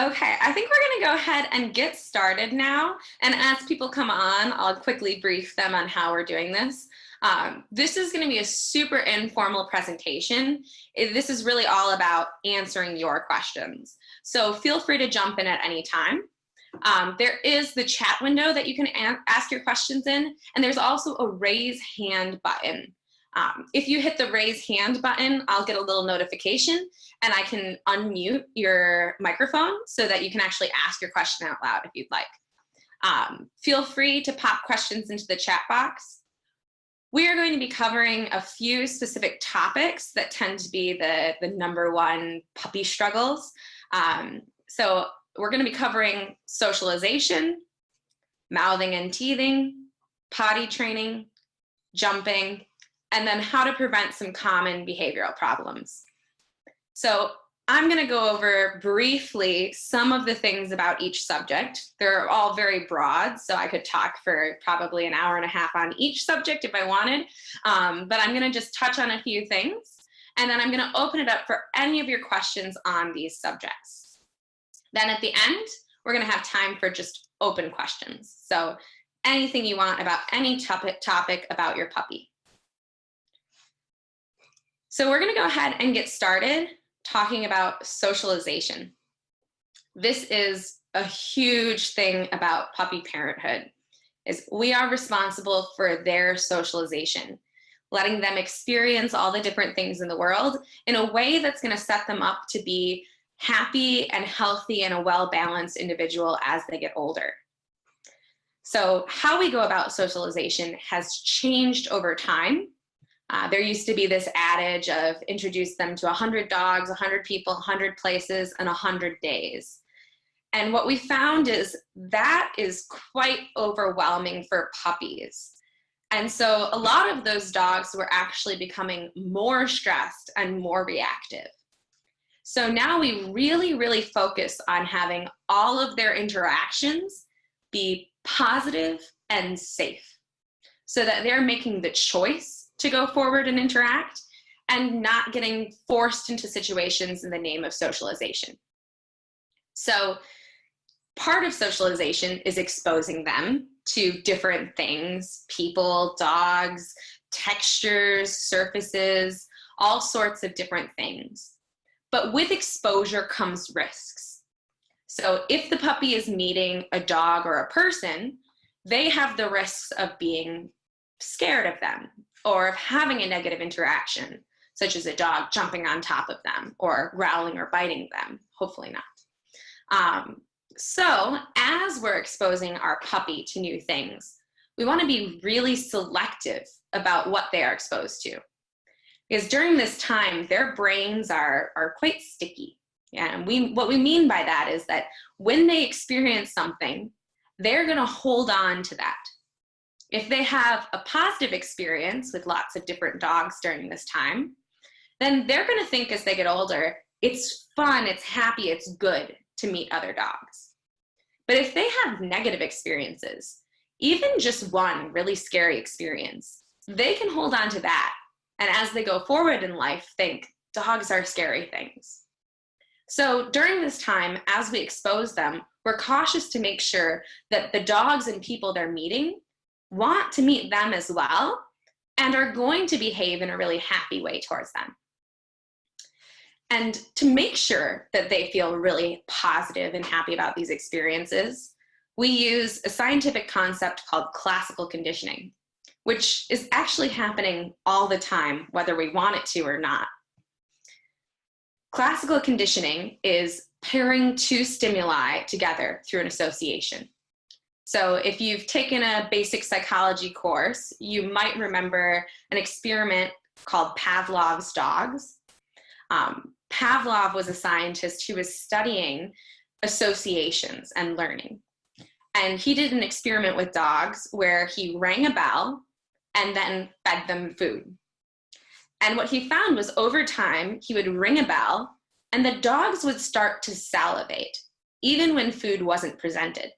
Okay, I think we're going to go ahead and get started now. And as people come on, I'll quickly brief them on how we're doing this. This is going to be a super informal presentation. This is really all about answering your questions. So feel free to jump in at any time. There is the chat window that you can ask your questions in, and there's also a raise hand button. If you hit the raise hand button, I'll get a little notification and I can unmute your microphone so that you can actually ask your question out loud if you'd like. Feel free to pop questions into the chat box. We are going to be covering a few specific topics that tend to be the #1 puppy struggles. So we're going to be covering socialization, mouthing and teething, potty training, jumping, and then how to prevent some common behavioral problems. So I'm going to go over briefly some of the things about each subject. They're all very broad, so I could talk for probably an hour and a half on each subject if I wanted, but I'm going to just touch on a few things, and then I'm going to open it up for any of your questions on these subjects. Then at the end, we're going to have time for just open questions. So anything you want about any topic about your puppy. So we're going to go ahead and get started talking about socialization. This is a huge thing about puppy parenthood, is we are responsible for their socialization, letting them experience all the different things in the world in a way that's going to set them up to be happy and healthy and a well-balanced individual as they get older. So how we go about socialization has changed over time. There used to be this adage of introduce them to 100 dogs, 100 people, 100 places, and 100 days. And what we found is that is quite overwhelming for puppies. And so a lot of those dogs were actually becoming more stressed and more reactive. So now we really focus on having all of their interactions be positive and safe so that they're making the choice to go forward and interact and not getting forced into situations in the name of socialization. So part of socialization is exposing them to different things, people, dogs, textures, surfaces, all sorts of different things. But with exposure comes risks. So if the puppy is meeting a dog or a person, they have the risks of being scared of them or of having a negative interaction, such as a dog jumping on top of them or growling or biting them, hopefully not. So as we're exposing our puppy to new things, we want to be really selective about what they are exposed to. Because during this time, their brains are quite sticky. And what we mean by that is that when they experience something, they're going to hold on to that. If they have a positive experience with lots of different dogs during this time, then they're going to think as they get older, it's fun, it's happy, it's good to meet other dogs. But if they have negative experiences, even just one really scary experience, they can hold on to that. And as they go forward in life, think dogs are scary things. So during this time, as we expose them, we're cautious to make sure that the dogs and people they're meeting want to meet them as well and are going to behave in a really happy way towards them. And to make sure that they feel really positive and happy about these experiences, we use a scientific concept called classical conditioning, which is actually happening all the time, whether we want it to or not. Classical conditioning is pairing two stimuli together through an association. So if you've taken a basic psychology course, you might remember an experiment called Pavlov's dogs. Pavlov was a scientist who was studying associations and learning. And he did an experiment with dogs where he rang a bell and then fed them food. And what he found was over time, he would ring a bell and the dogs would start to salivate, even when food wasn't presented.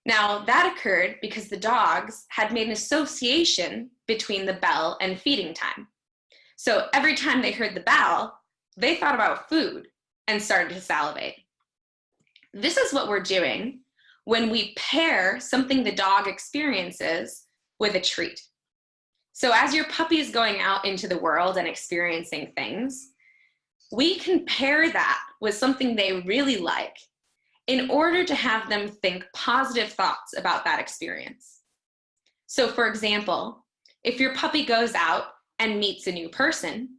Now, that occurred because the dogs had made an association between the bell and feeding time. So every time they heard the bell, they thought about food and started to salivate. This is what we're doing when we pair something the dog experiences with a treat. So as your puppy is going out into the world and experiencing things, we can pair that with something they really like in order to have them think positive thoughts about that experience. So for example, if your puppy goes out and meets a new person,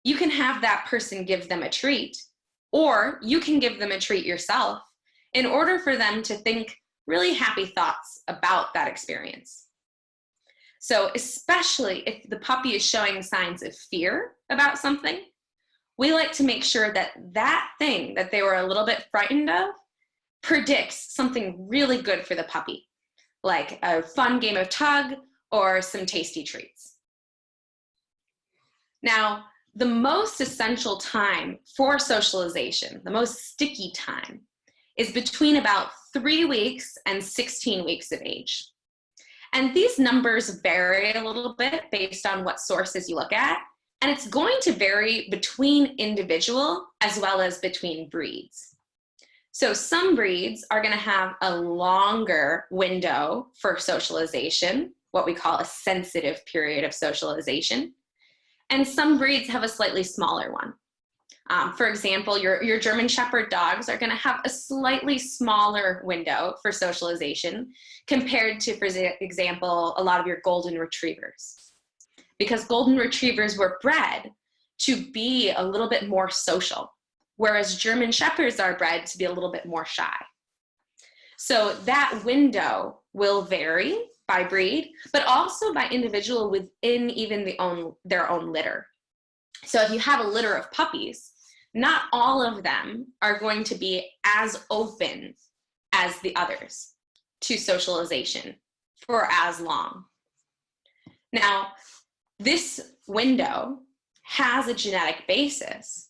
you can have that person give them a treat, or you can give them a treat yourself in order for them to think really happy thoughts about that experience. So especially if the puppy is showing signs of fear about something, we like to make sure that that thing that they were a little bit frightened of predicts something really good for the puppy, like a fun game of tug or some tasty treats. Now, the most essential time for socialization, the most sticky time, is between about 3 weeks and 16 weeks of age. And these numbers vary a little bit based on what sources you look at, and it's going to vary between individual as well as between breeds. So some breeds are going to have a longer window for socialization, what we call a sensitive period of socialization, and some breeds have a slightly smaller one. For example, your German Shepherd dogs are going to have a slightly smaller window for socialization compared to, for example, a lot of your Golden Retrievers. Because Golden Retrievers were bred to be a little bit more social, whereas German Shepherds are bred to be a little bit more shy. So that window will vary by breed, but also by individual within even their own litter. So if you have a litter of puppies, not all of them are going to be as open as the others to socialization for as long. Now, this window has a genetic basis,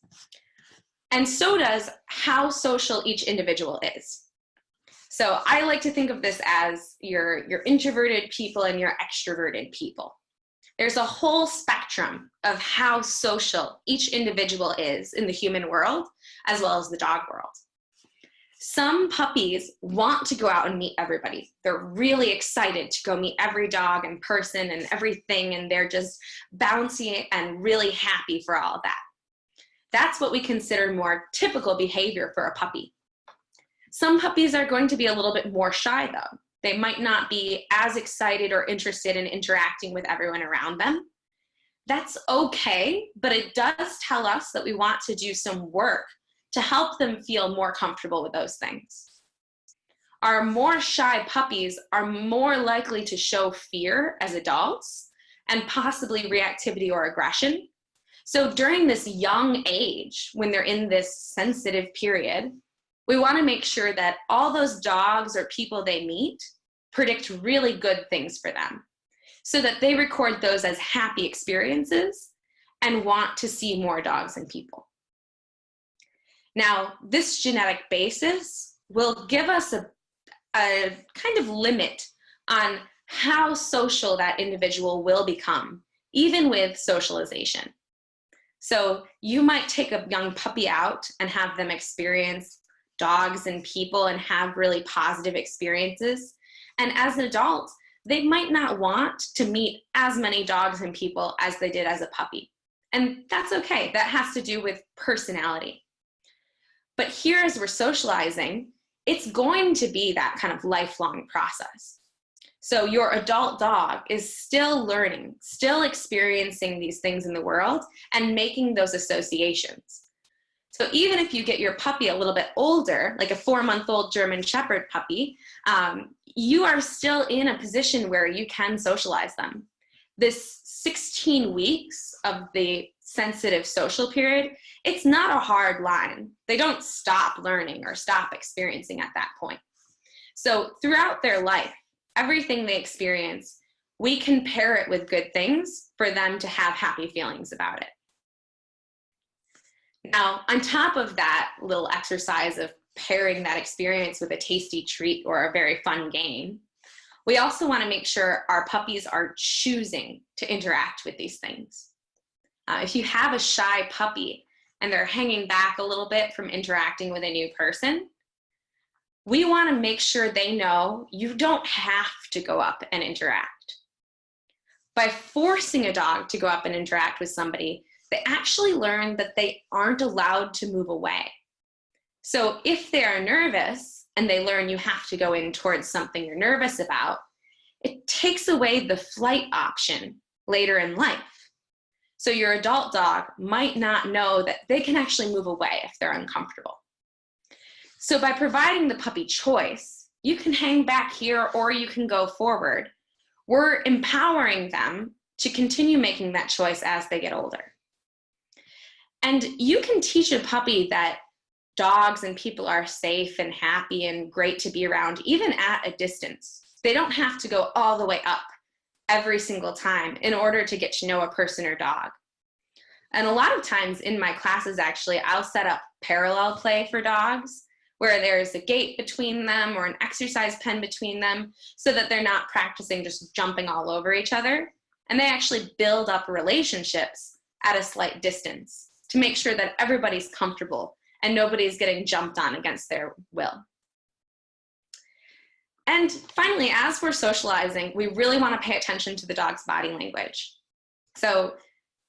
and so does how social each individual is. So I like to think of this as your introverted people and your extroverted people. There's a whole spectrum of how social each individual is in the human world, as well as the dog world. Some puppies want to go out and meet everybody. They're really excited to go meet every dog and person and everything, and they're just bouncy and really happy for all of that. That's what we consider more typical behavior for a puppy. Some puppies are going to be a little bit more shy though. They might not be as excited or interested in interacting with everyone around them. That's okay, but it does tell us that we want to do some work to help them feel more comfortable with those things. Our more shy puppies are more likely to show fear as adults and possibly reactivity or aggression. So during this young age, when they're in this sensitive period, we want to make sure that all those dogs or people they meet predict really good things for them so that they record those as happy experiences and want to see more dogs and people. Now, this genetic basis will give us a kind of limit on how social that individual will become, even with socialization. So you might take a young puppy out and have them experience dogs and people and have really positive experiences. And as an adult, they might not want to meet as many dogs and people as they did as a puppy. And that's okay. That has to do with personality. But here, as we're socializing, it's going to be that kind of lifelong process. So your adult dog is still learning, still experiencing these things in the world and making those associations. So even if you get your puppy a little bit older, like a 4-month-old German Shepherd puppy, you are still in a position where you can socialize them. This 16 weeks of the sensitive social period, it's not a hard line. They don't stop learning or stop experiencing at that point. So throughout their life, everything they experience, we can pair it with good things for them to have happy feelings about it. Now, on top of that little exercise of pairing that experience with a tasty treat or a very fun game, we also want to make sure our puppies are choosing to interact with these things. If you have a shy puppy and they're hanging back a little bit from interacting with a new person, we want to make sure they know you don't have to go up and interact. By forcing a dog to go up and interact with somebody, they actually learn that they aren't allowed to move away. So if they are nervous and they learn you have to go in towards something you're nervous about, it takes away the flight option later in life. So your adult dog might not know that they can actually move away if they're uncomfortable. So by providing the puppy choice, you can hang back here or you can go forward. We're empowering them to continue making that choice as they get older. And you can teach a puppy that dogs and people are safe and happy and great to be around, even at a distance. They don't have to go all the way up every single time in order to get to know a person or dog. And a lot of times in my classes, actually, I'll set up parallel play for dogs where there's a gate between them or an exercise pen between them so that they're not practicing just jumping all over each other. And they actually build up relationships at a slight distance to make sure that everybody's comfortable and nobody's getting jumped on against their will. And finally, as we're socializing, we really want to pay attention to the dog's body language. So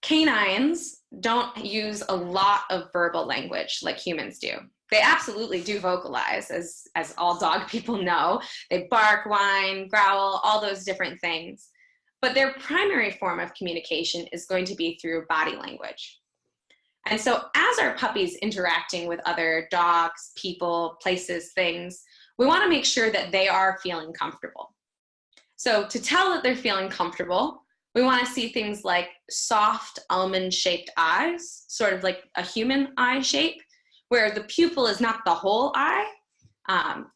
canines don't use a lot of verbal language like humans do. They absolutely do vocalize, as all dog people know. They bark, whine, growl, all those different things. But their primary form of communication is going to be through body language. And so as our puppy's interacting with other dogs, people, places, things, we want to make sure that they are feeling comfortable. So to tell that they're feeling comfortable, we want to see things like soft almond-shaped eyes, sort of like a human eye shape, where the pupil is not the whole eye.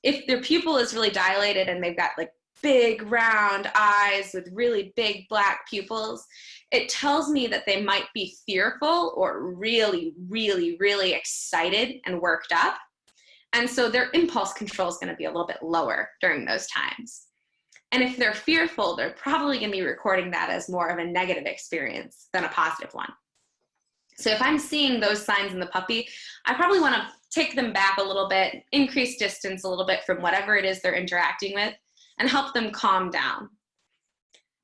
If their pupil is really dilated and they've got like big round eyes with really big black pupils, it tells me that they might be fearful or really, really, really excited and worked up. And so their impulse control is going to be a little bit lower during those times. And if they're fearful, they're probably going to be recording that as more of a negative experience than a positive one. So if I'm seeing those signs in the puppy, I probably want to take them back a little bit, increase distance a little bit from whatever it is they're interacting with, and help them calm down.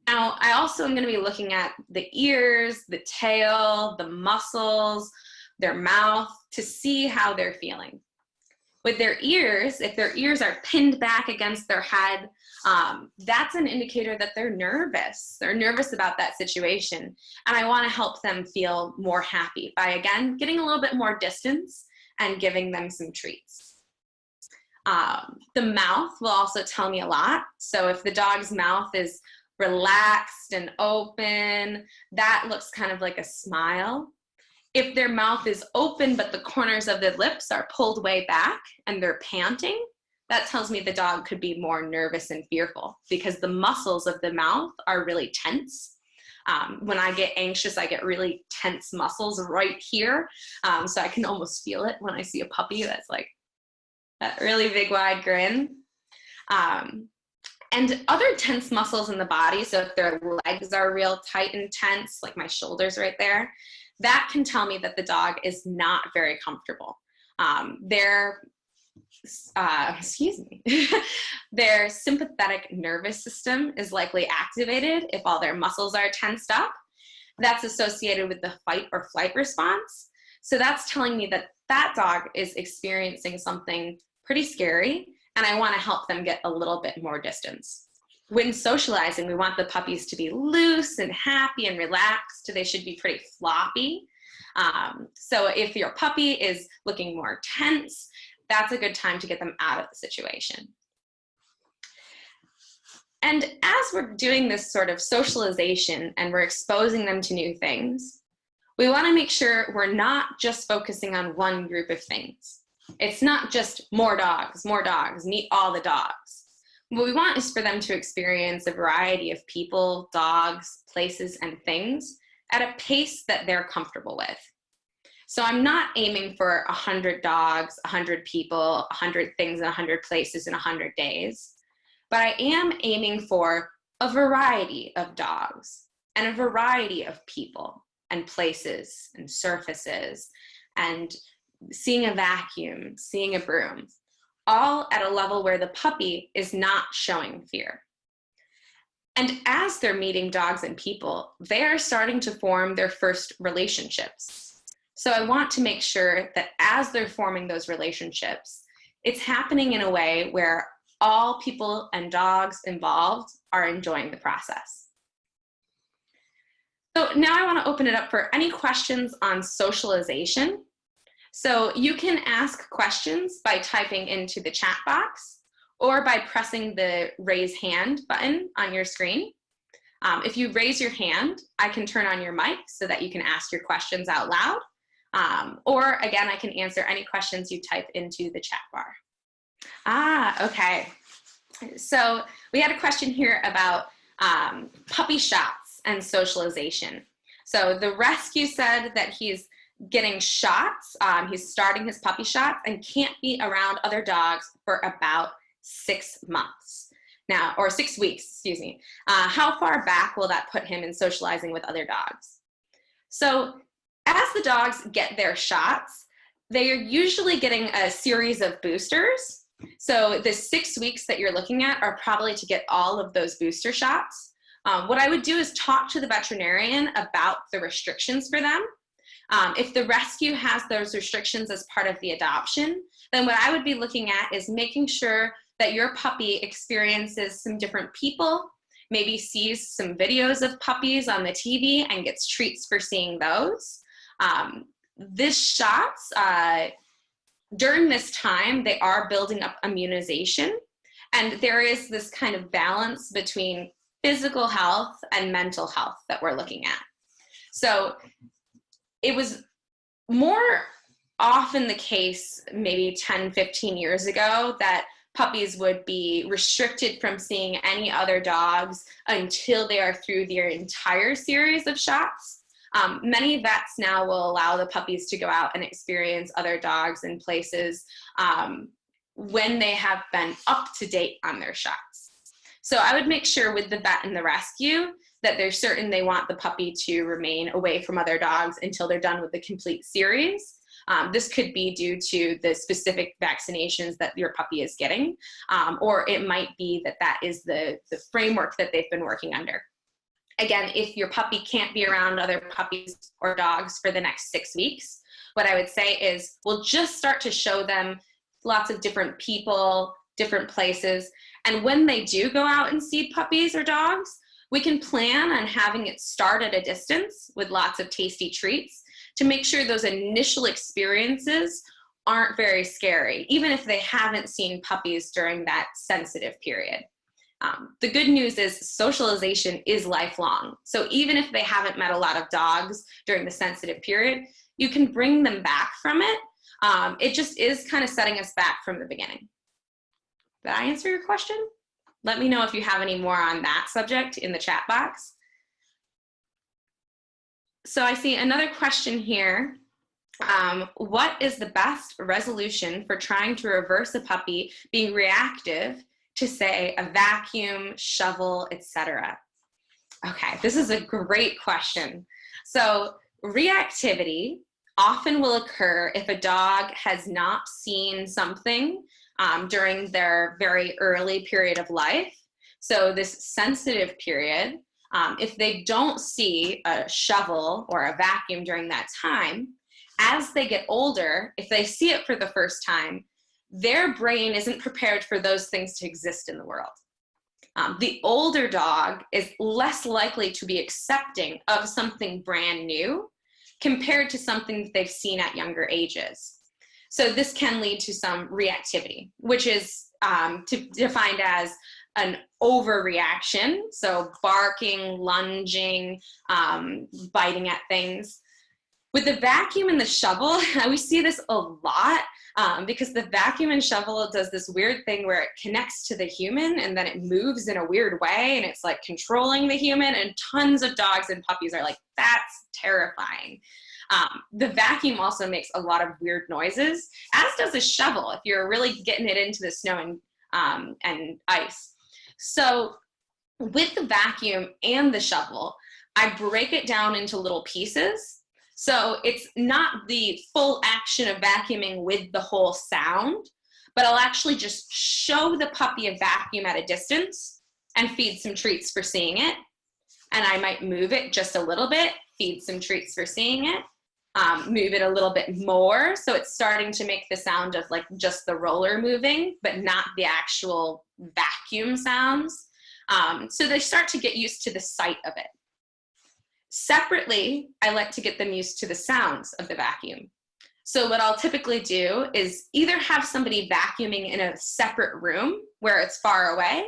Now, I also am going to be looking at the ears, the tail, the muscles, their mouth, to see how they're feeling. With their ears, if their ears are pinned back against their head, that's an indicator that they're nervous. They're nervous about that situation. And I want to help them feel more happy by, again, getting a little bit more distance and giving them some treats. The mouth will also tell me a lot. So if the dog's mouth is relaxed and open, that looks kind of like a smile. If their mouth is open, but the corners of the lips are pulled way back and they're panting, that tells me the dog could be more nervous and fearful because the muscles of the mouth are really tense. When I get anxious, I get really tense muscles right here. So I can almost feel it when I see a puppy that's like that really big wide grin. And other tense muscles in the body, so if their legs are real tight and tense, like my shoulders right there, that can tell me that the dog is not very comfortable. Their sympathetic nervous system is likely activated if all their muscles are tensed up. That's associated with the fight or flight response. So that's telling me that that dog is experiencing something pretty scary, and I want to help them get a little bit more distance. When socializing, we want the puppies to be loose and happy and relaxed. They should be pretty floppy. So if your puppy is looking more tense, that's a good time to get them out of the situation. And as we're doing this sort of socialization and we're exposing them to new things, we want to make sure we're not just focusing on one group of things. It's not just more dogs, meet all the dogs. What we want is for them to experience a variety of people, dogs, places, and things at a pace that they're comfortable with. So I'm not aiming for 100 dogs, 100 people, 100 things in 100 places in 100 days, but I am aiming for a variety of dogs and a variety of people and places and surfaces and seeing a vacuum, seeing a broom. all at a level where the puppy is not showing fear. And as they're meeting dogs and people, they are starting to form their first relationships. So I want to make sure that as they're forming those relationships, it's happening in a way where all people and dogs involved are enjoying the process. So now I want to open it up for any questions on socialization. So you can ask questions by typing into the chat box or by pressing the raise hand button on your screen. If you raise your hand, I can turn on your mic so that you can ask your questions out loud. Or again, I can answer any questions you type into the chat bar. Okay. So we had a question here about puppy shots and socialization. So the rescue said that he's getting shots. He's starting his puppy shots and can't be around other dogs for about 6 months. Now, or 6 weeks, excuse me. How far back will that put him in socializing with other dogs? So as the dogs get their shots, they are usually getting a series of boosters. So the 6 weeks that you're looking at are probably to get all of those booster shots. What I would do is talk to the veterinarian about the restrictions for them. If the rescue has those restrictions as part of the adoption, then what I would be looking at is making sure that your puppy experiences some different people, maybe sees some videos of puppies on the TV and gets treats for seeing those. This shots, during this time, they are building up immunization, and there is this kind of balance between physical health and mental health that we're looking at. So it was more often the case maybe 10, 15 years ago that puppies would be restricted from seeing any other dogs until they are through their entire series of shots. Many vets now will allow the puppies to go out and experience other dogs in places when they have been up to date on their shots. So I would make sure with the vet and the rescue that they're certain they want the puppy to remain away from other dogs until they're done with the complete series. This could be due to the specific vaccinations that your puppy is getting, or it might be that that is the framework that they've been working under. Again, if your puppy can't be around other puppies or dogs for the next 6 weeks, what I would say is we'll just start to show them lots of different people, different places. And when they do go out and see puppies or dogs, we can plan on having it start at a distance with lots of tasty treats to make sure those initial experiences aren't very scary, even if they haven't seen puppies during that sensitive period. The good news is socialization is lifelong. So even if they haven't met a lot of dogs during the sensitive period, you can bring them back from it. It just is kind of setting us back from the beginning. Did I answer your question? Let me know if you have any more on that subject in the chat box. So I see another question here. What is the best resolution for trying to reverse a puppy being reactive to, say, a vacuum, shovel, etc.? Okay, this is a great question. So reactivity often will occur if a dog has not seen something during their very early period of life. So this sensitive period, if they don't see a shovel or a vacuum during that time, as they get older, if they see it for the first time, their brain isn't prepared for those things to exist in the world. The older dog is less likely to be accepting of something brand new compared to something that they've seen at younger ages. So this can lead to some reactivity, which is defined as an overreaction, so barking, lunging, biting at things. With the vacuum and the shovel, we see this a lot because the vacuum and shovel does this weird thing where it connects to the human and then it moves in a weird way and it's like controlling the human, and tons of dogs and puppies are like, that's terrifying. The vacuum also makes a lot of weird noises, as does a shovel if you're really getting it into the snow and ice. So with the vacuum and the shovel, I break it down into little pieces. So it's not the full action of vacuuming with the whole sound, but I'll actually just show the puppy a vacuum at a distance and feed some treats for seeing it. And I might move it just a little bit, feed some treats for seeing it, move it a little bit more. So it's starting to make the sound of like just the roller moving, but not the actual vacuum sounds. So they start to get used to the sight of it. Separately, I like to get them used to the sounds of the vacuum. So what I'll typically do is either have somebody vacuuming in a separate room where it's far away,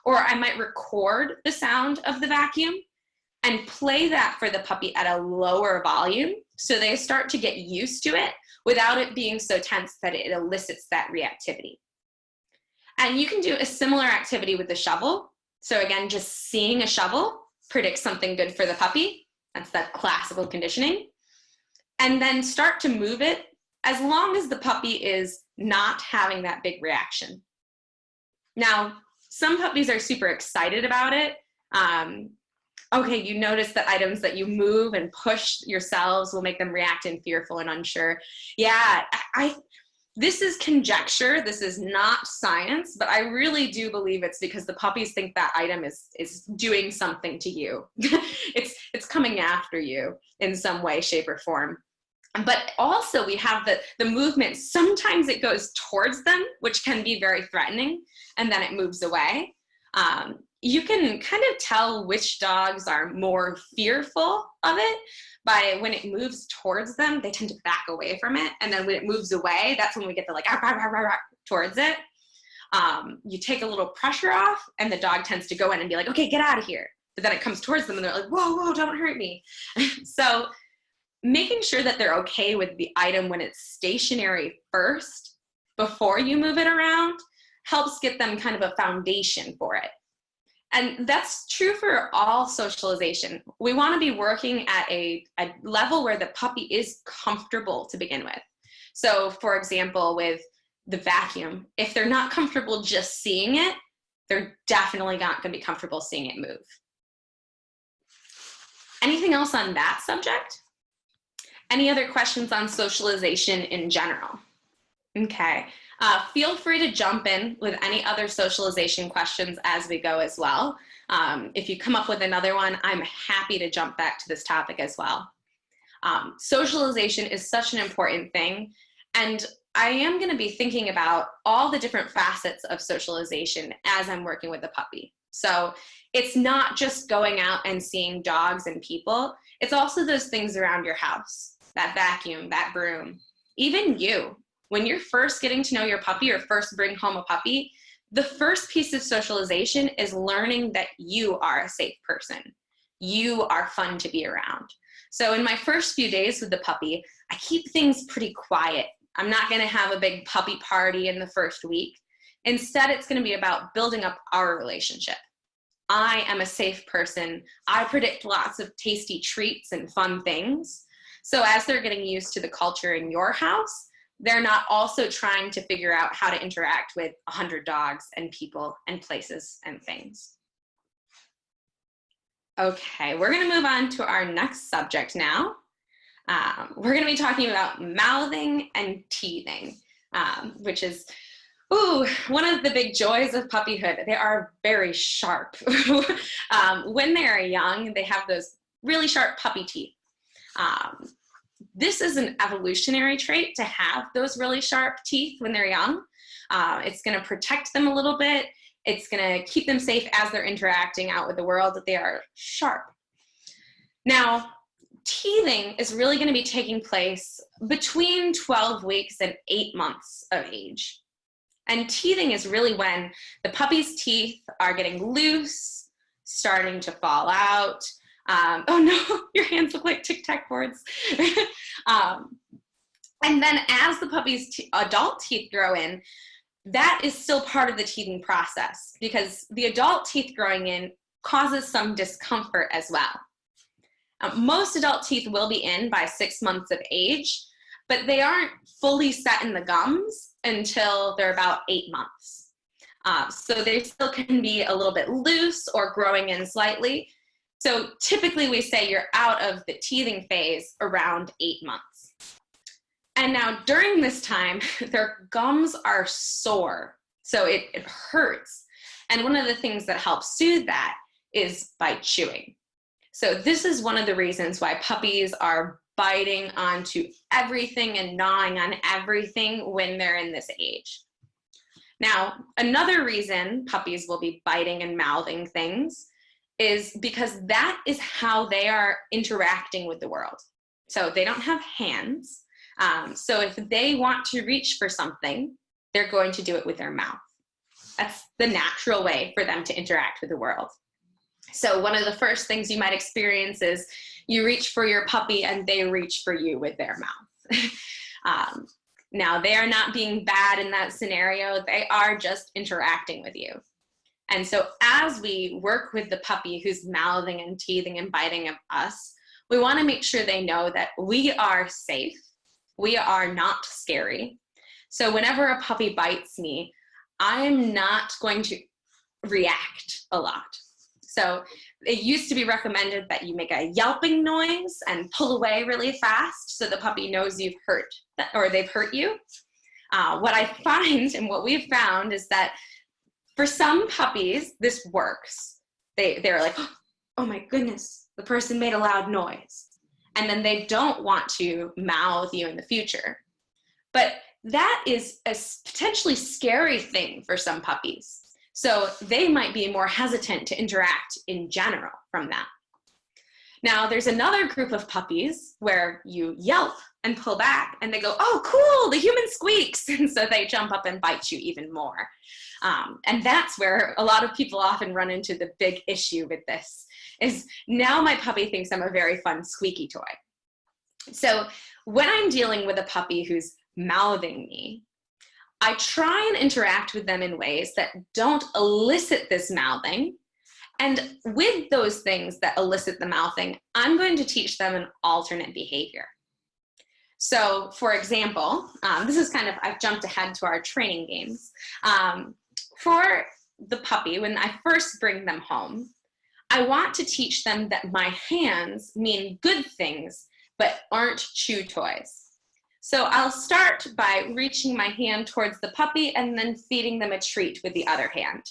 or I might record the sound of the vacuum and play that for the puppy at a lower volume so they start to get used to it without it being so tense that it elicits that reactivity. And you can do a similar activity with the shovel. So again, just seeing a shovel predicts something good for the puppy. That's that classical conditioning. And then start to move it as long as the puppy is not having that big reaction. Now, some puppies are super excited about it. Okay, you notice that items that you move and push yourselves will make them react in fearful and unsure. Yeah, this is conjecture, this is not science, but I really do believe it's because the puppies think that item is doing something to you. It's coming after you in some way, shape, or form. But also we have the movement. Sometimes it goes towards them, which can be very threatening, and then it moves away. You can kind of tell which dogs are more fearful of it by when it moves towards them, they tend to back away from it. And then when it moves away, that's when we get the like, towards it. You take a little pressure off and the dog tends to go in and be like, okay, get out of here. But then it comes towards them and they're like, whoa, whoa, don't hurt me. So making sure that they're okay with the item when it's stationary first before you move it around helps get them kind of a foundation for it. And that's true for all socialization. We want to be working at a level where the puppy is comfortable to begin with. So for example, with the vacuum, if they're not comfortable just seeing it, they're definitely not going to be comfortable seeing it move. Anything else on that subject? Any other questions on socialization in general? Okay. Feel free to jump in with any other socialization questions as we go as well. If you come up with another one, I'm happy to jump back to this topic as well. Socialization is such an important thing, and I am going to be thinking about all the different facets of socialization as I'm working with the puppy. So it's not just going out and seeing dogs and people, it's also those things around your house, that vacuum, that broom, even you. When you're first getting to know your puppy or first bring home a puppy, the first piece of socialization is learning that you are a safe person. You are fun to be around. So in my first few days with the puppy, I keep things pretty quiet. I'm not going to have a big puppy party in the first week. Instead, it's going to be about building up our relationship. I am a safe person. I predict lots of tasty treats and fun things. So as they're getting used to the culture in your house, they're not also trying to figure out how to interact with 100 dogs and people and places and things. Okay, we're going to move on to our next subject now. We're going to be talking about mouthing and teething, which is one of the big joys of puppyhood. They are very sharp. When they are young, they have those really sharp puppy teeth. This is an evolutionary trait to have those really sharp teeth when they're young. It's going to protect them a little bit. It's going to keep them safe as they're interacting out with the world, that they are sharp. Now, teething is really going to be taking place between 12 weeks and 8 months of age. And teething is really when the puppy's teeth are getting loose, starting to fall out. Oh no, your hands look like tic-tac boards. And then as the puppy's adult teeth grow in, that is still part of the teething process, because the adult teeth growing in causes some discomfort as well. Most adult teeth will be in by 6 months of age, but they aren't fully set in the gums until they're about 8 months. So they still can be a little bit loose or growing in slightly. So typically we say you're out of the teething phase around 8 months. And now during this time, their gums are sore, so it hurts. And one of the things that helps soothe that is by chewing. So this is one of the reasons why puppies are biting onto everything and gnawing on everything when they're in this age. Now, another reason puppies will be biting and mouthing things is because that is how they are interacting with the world. So they don't have hands. So if they want to reach for something, they're going to do it with their mouth. That's the natural way for them to interact with the world. So one of the first things you might experience is you reach for your puppy and they reach for you with their mouth. Now, they are not being bad in that scenario. They are just interacting with you. And so as we work with the puppy who's mouthing and teething and biting of us, we want to make sure they know that we are safe. We are not scary. So whenever a puppy bites me, I'm not going to react a lot. So it used to be recommended that you make a yelping noise and pull away really fast so the puppy knows you've hurt or they've hurt you. What I find and what we've found is that for some puppies, this works. They're like, oh my goodness, the person made a loud noise. And then they don't want to mouth you in the future. But that is a potentially scary thing for some puppies. So they might be more hesitant to interact in general from that. Now, there's another group of puppies where you yelp and pull back and they go, oh, cool, the human squeaks. And so they jump up and bite you even more. And that's where a lot of people often run into the big issue with this, is now my puppy thinks I'm a very fun squeaky toy. So when I'm dealing with a puppy who's mouthing me, I try and interact with them in ways that don't elicit this mouthing. And with those things that elicit the mouthing, I'm going to teach them an alternate behavior. So for example, this is kind of, I've jumped ahead to our training games. For the puppy, when I first bring them home, I want to teach them that my hands mean good things, but aren't chew toys. So I'll start by reaching my hand towards the puppy and then feeding them a treat with the other hand.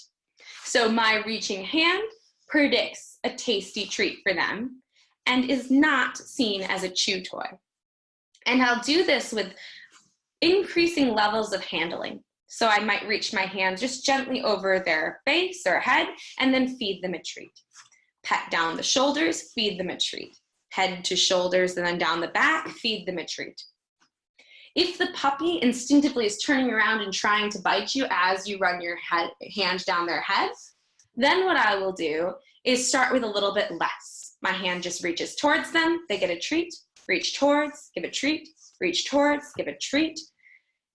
So my reaching hand predicts a tasty treat for them and is not seen as a chew toy. And I'll do this with increasing levels of handling. So I might reach my hand just gently over their face or head and then feed them a treat. Pet down the shoulders, feed them a treat. Head to shoulders and then down the back, feed them a treat. If the puppy instinctively is turning around and trying to bite you as you run your hand down their head, then what I will do is start with a little bit less. My hand just reaches towards them, they get a treat, reach towards, give a treat, reach towards, give a treat.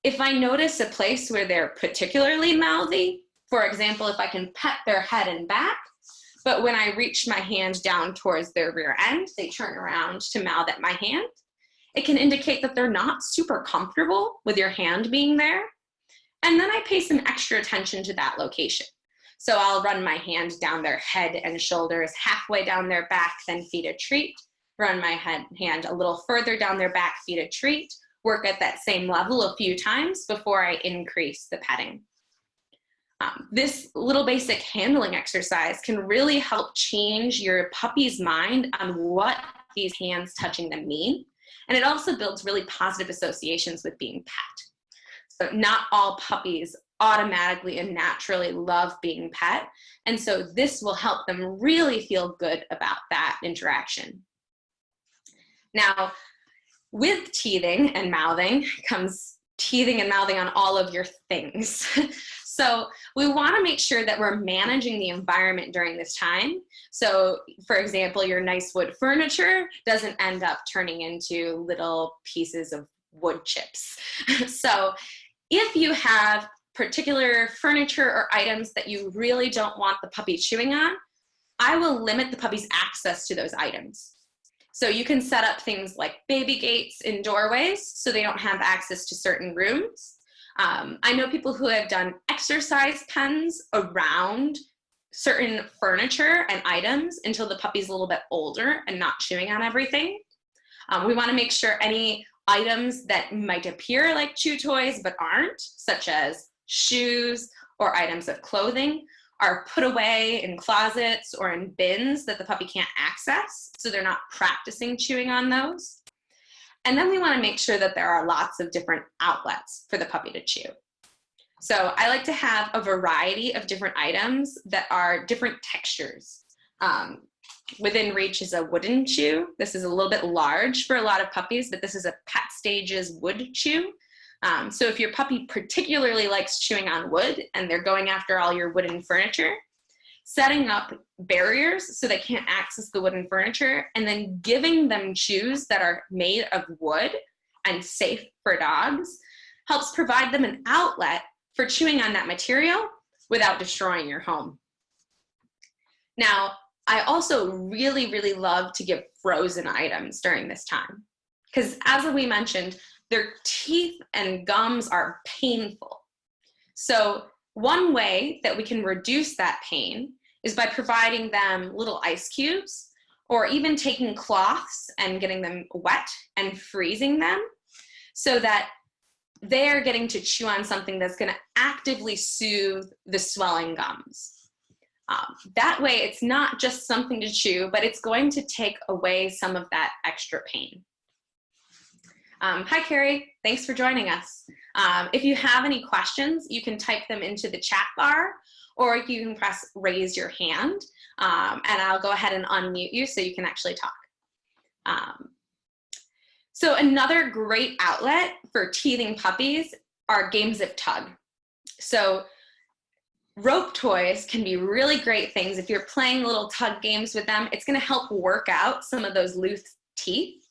If I notice a place where they're particularly mouthy, for example, if I can pet their head and back, but when I reach my hand down towards their rear end, they turn around to mouth at my hand, it can indicate that they're not super comfortable with your hand being there. And then I pay some extra attention to that location. So I'll run my hand down their head and shoulders, halfway down their back, then feed a treat, run my hand a little further down their back, feed a treat, work at that same level a few times before I increase the petting. This little basic handling exercise can really help change your puppy's mind on what these hands touching them mean. And it also builds really positive associations with being pet. So not all puppies automatically and naturally love being pet. And so this will help them really feel good about that interaction. Now, with teething and mouthing comes teething and mouthing on all of your things. So we want to make sure that we're managing the environment during this time. So for example, your nice wood furniture doesn't end up turning into little pieces of wood chips. So if you have particular furniture or items that you really don't want the puppy chewing on, I will limit the puppy's access to those items. So you can set up things like baby gates in doorways so they don't have access to certain rooms. I know people who have done exercise pens around certain furniture and items until the puppy's a little bit older and not chewing on everything. We want to make sure any items that might appear like chew toys but aren't, such as shoes or items of clothing, are put away in closets or in bins that the puppy can't access, so they're not practicing chewing on those. And then we want to make sure that there are lots of different outlets for the puppy to chew. So I like to have a variety of different items that are different textures. Within reach is a wooden chew. This is a little bit large for a lot of puppies, but this is a pet stages wood chew. So if your puppy particularly likes chewing on wood and they're going after all your wooden furniture, setting up barriers so they can't access the wooden furniture and then giving them chews that are made of wood and safe for dogs helps provide them an outlet for chewing on that material without destroying your home. Now, I also really, really love to give frozen items during this time because, as we mentioned, their teeth and gums are painful. So one way that we can reduce that pain is by providing them little ice cubes or even taking cloths and getting them wet and freezing them so that they're getting to chew on something that's going to actively soothe the swelling gums. That way, it's not just something to chew, but it's going to take away some of that extra pain. Hi, Carrie. Thanks for joining us. If you have any questions, you can type them into the chat bar, or you can press raise your hand, and I'll go ahead and unmute you so you can actually talk. So another great outlet for teething puppies are games of tug. So rope toys can be really great things. If you're playing little tug games with them, it's going to help work out some of those loose teeth.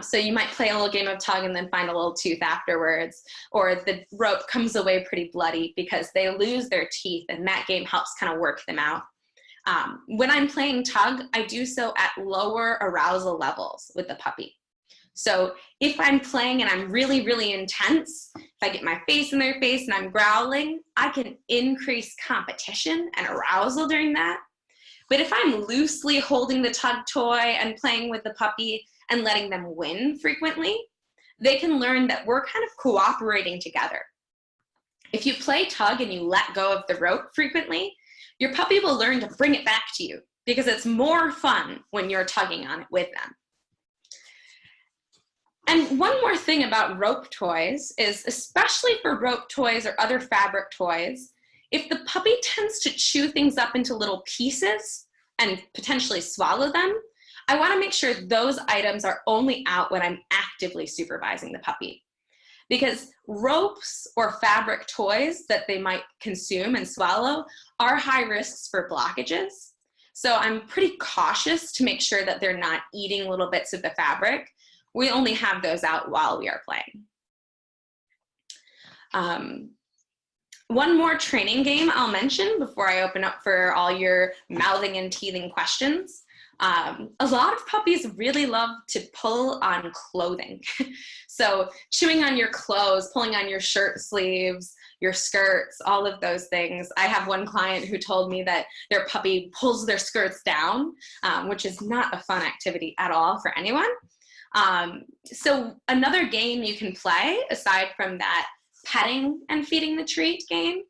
So you might play a little game of tug and then find a little tooth afterwards, or the rope comes away pretty bloody because they lose their teeth, and that game helps kind of work them out. When I'm playing tug, I do so at lower arousal levels with the puppy. So if I'm playing and I'm really, really intense, if I get my face in their face and I'm growling, I can increase competition and arousal during that. But if I'm loosely holding the tug toy and playing with the puppy and letting them win frequently, they can learn that we're kind of cooperating together. If you play tug and you let go of the rope frequently, your puppy will learn to bring it back to you because it's more fun when you're tugging on it with them. And one more thing about rope toys is, especially for rope toys or other fabric toys, if the puppy tends to chew things up into little pieces and potentially swallow them, I want to make sure those items are only out when I'm actively supervising the puppy. Because ropes or fabric toys that they might consume and swallow are high risks for blockages. So I'm pretty cautious to make sure that they're not eating little bits of the fabric. We only have those out while we are playing. One more training game I'll mention before I open up for all your mouthing and teething questions. A lot of puppies really love to pull on clothing. So chewing on your clothes, pulling on your shirt sleeves, your skirts, all of those things. I have one client who told me that their puppy pulls their skirts down, which is not a fun activity at all for anyone. So another game you can play, aside from that petting and feeding the treat game,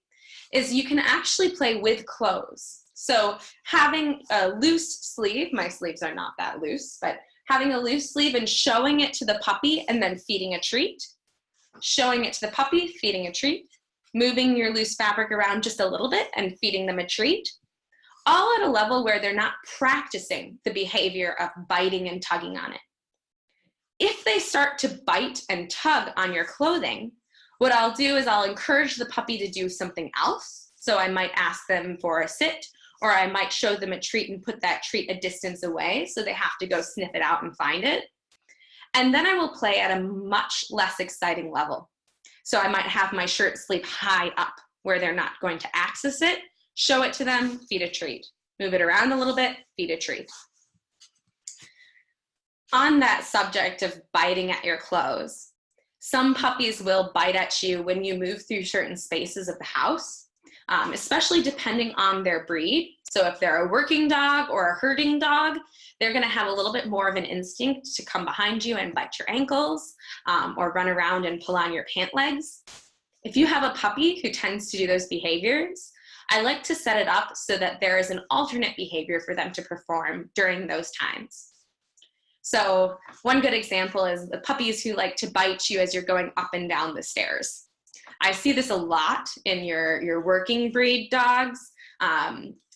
is you can actually play with clothes. So having a loose sleeve, my sleeves are not that loose, but having a loose sleeve and showing it to the puppy and then feeding a treat, showing it to the puppy, feeding a treat, moving your loose fabric around just a little bit and feeding them a treat, all at a level where they're not practicing the behavior of biting and tugging on it. If they start to bite and tug on your clothing, what I'll do is I'll encourage the puppy to do something else. So I might ask them for a sit, or I might show them a treat and put that treat a distance away so they have to go sniff it out and find it. And then I will play at a much less exciting level. So I might have my shirt sleeve high up where they're not going to access it, show it to them, feed a treat. Move it around a little bit, feed a treat. On that subject of biting at your clothes, some puppies will bite at you when you move through certain spaces of the house, especially depending on their breed. So if they're a working dog or a herding dog, they're going to have a little bit more of an instinct to come behind you and bite your ankles or run around and pull on your pant legs. If you have a puppy who tends to do those behaviors, I like to set it up so that there is an alternate behavior for them to perform during those times. So one good example is the puppies who like to bite you as you're going up and down the stairs. I see this a lot in your working breed dogs,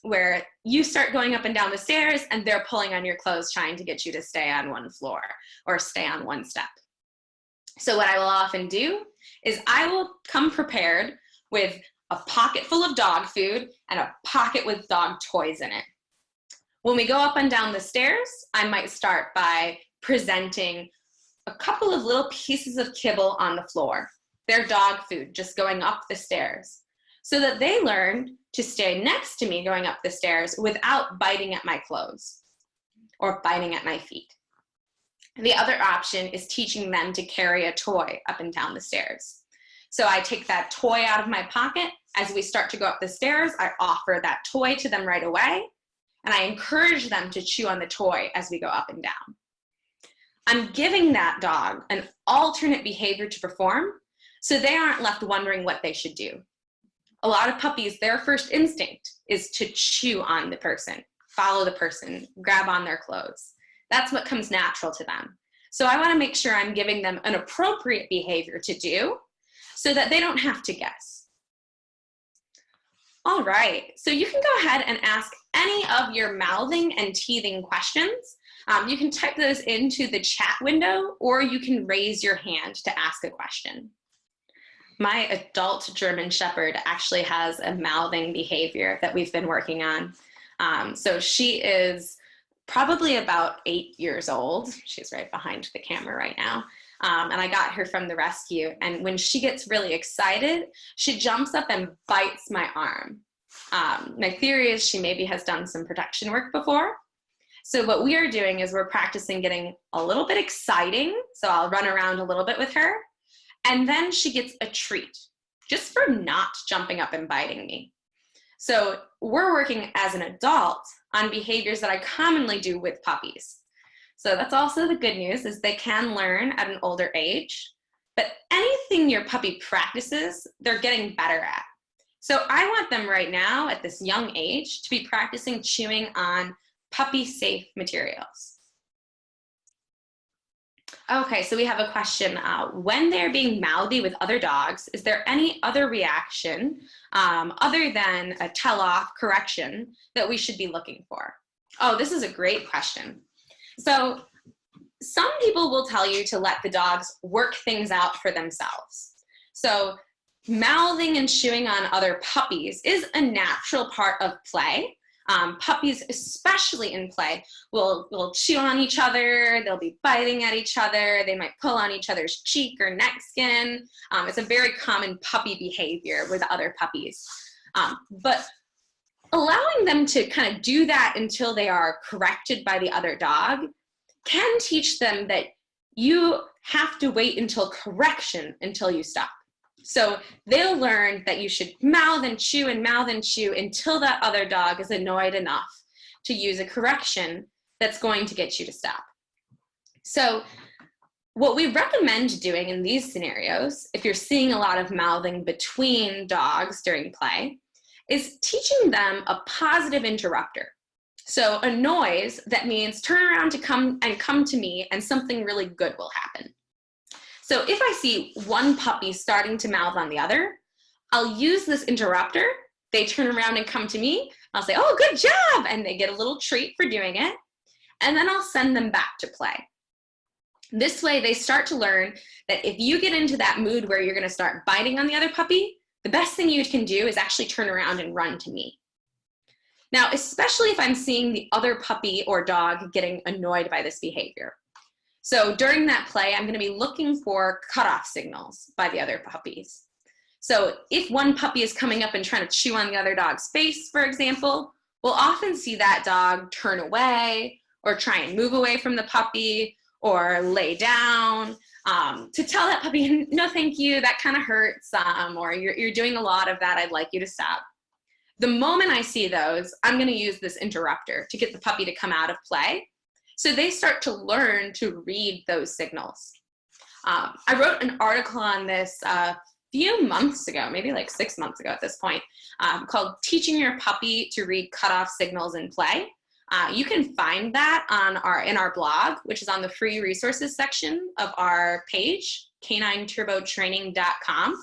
where you start going up and down the stairs and they're pulling on your clothes trying to get you to stay on one floor or stay on one step. So what I will often do is I will come prepared with a pocket full of dog food and a pocket with dog toys in it. When we go up and down the stairs, I might start by presenting a couple of little pieces of kibble on the floor, their dog food, just going up the stairs, so that they learn to stay next to me going up the stairs without biting at my clothes or biting at my feet. The other option is teaching them to carry a toy up and down the stairs. So I take that toy out of my pocket. As we start to go up the stairs, I offer that toy to them right away, and I encourage them to chew on the toy as we go up and down. I'm giving that dog an alternate behavior to perform so they aren't left wondering what they should do. A lot of puppies, their first instinct is to chew on the person, follow the person, grab on their clothes. That's what comes natural to them. So I want to make sure I'm giving them an appropriate behavior to do so that they don't have to guess. All right, so you can go ahead and ask any of your mouthing and teething questions. You can type those into the chat window, or you can raise your hand to ask a question. My adult German Shepherd actually has a mouthing behavior that we've been working on. So she is probably about 8 years old. She's right behind the camera right now. And I got her from the rescue. And when she gets really excited, she jumps up and bites my arm. My theory is she maybe has done some protection work before. So what we are doing is we're practicing getting a little bit exciting. So I'll run around a little bit with her. And then she gets a treat just for not jumping up and biting me. So we're working as an adult on behaviors that I commonly do with puppies. So that's also the good news, is they can learn at an older age, but anything your puppy practices, they're getting better at. So I want them right now at this young age to be practicing chewing on puppy-safe materials. Okay, so we have a question. When they're being mouthy with other dogs, is there any other reaction other than a tell-off correction that we should be looking for? Oh, this is a great question. So some people will tell you to let the dogs work things out for themselves. So mouthing and chewing on other puppies is a natural part of play. Puppies, especially in play, will chew on each other, they'll be biting at each other, they might pull on each other's cheek or neck skin. It's a very common puppy behavior with other puppies. But allowing them to kind of do that until they are corrected by the other dog can teach them that you have to wait until correction until you stop. So they'll learn that you should mouth and chew until that other dog is annoyed enough to use a correction that's going to get you to stop. So what we recommend doing in these scenarios, if you're seeing a lot of mouthing between dogs during play, is teaching them a positive interrupter. So a noise that means turn around to come to me and something really good will happen. So if I see one puppy starting to mouth on the other, I'll use this interrupter. They turn around and come to me. I'll say, oh, good job. And they get a little treat for doing it. And then I'll send them back to play. This way they start to learn that if you get into that mood where you're going to start biting on the other puppy, the best thing you can do is actually turn around and run to me. Now, especially if I'm seeing the other puppy or dog getting annoyed by this behavior. So during that play, I'm going to be looking for cutoff signals by the other puppies. So if one puppy is coming up and trying to chew on the other dog's face, for example, we'll often see that dog turn away or try and move away from the puppy or lay down to tell that puppy, no, thank you, that kind of hurts, or you're doing a lot of that, I'd like you to stop. the moment I see those, I'm going to use this interrupter to get the puppy to come out of play. So they start to learn to read those signals. I wrote an article on this a few months ago, maybe like 6 months ago at this point, called Teaching Your Puppy to Read Cutoff Signals in Play. You can find that in our blog, which is on the free resources section of our page, canineturbotraining.com.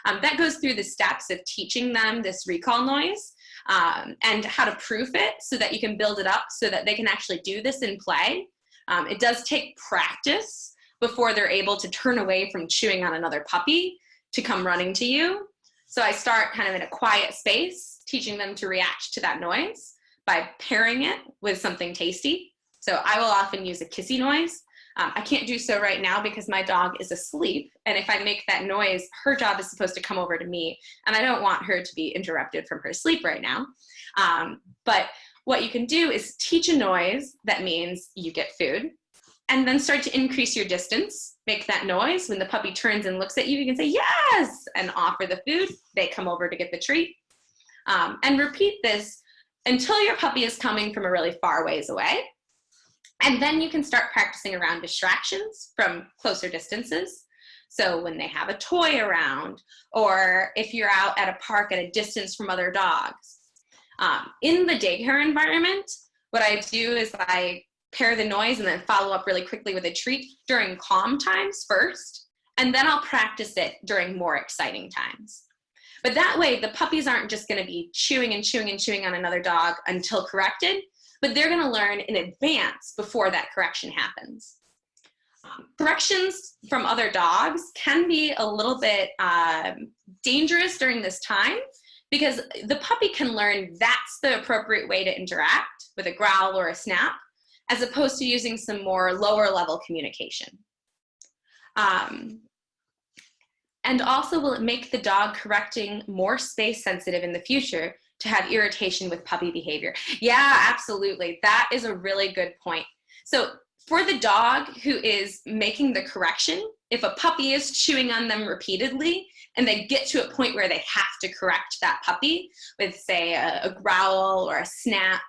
That goes through the steps of teaching them this recall noise and how to proof it so that you can build it up so that they can actually do this in play. It does take practice before they're able to turn away from chewing on another puppy to come running to you. So I start kind of in a quiet space, teaching them to react to that noise by pairing it with something tasty. So I will often use a kissy noise. I can't do so right now because my dog is asleep. And if I make that noise, her job is supposed to come over to me. And I don't want her to be interrupted from her sleep right now. But what you can do is teach a noise that means you get food, and then start to increase your distance. Make that noise. When the puppy turns and looks at you, you can say, yes, and offer the food. They come over to get the treat. And repeat this until your puppy is coming from a really far ways away. And then you can start practicing around distractions from closer distances. So when they have a toy around, or if you're out at a park at a distance from other dogs. In the daycare environment, what I do is I pair the noise and then follow up really quickly with a treat during calm times first, and then I'll practice it during more exciting times. But that way, the puppies aren't just going to be chewing and chewing and chewing on another dog until corrected, but they're going to learn in advance before that correction happens. Corrections from other dogs can be a little bit dangerous during this time because the puppy can learn that's the appropriate way to interact with a growl or a snap, as opposed to using some more lower level communication. And also, will it make the dog correcting more space sensitive in the future to have irritation with puppy behavior? Yeah, absolutely. That is a really good point. So for the dog who is making the correction, if a puppy is chewing on them repeatedly and they get to a point where they have to correct that puppy with, say, a growl or a snap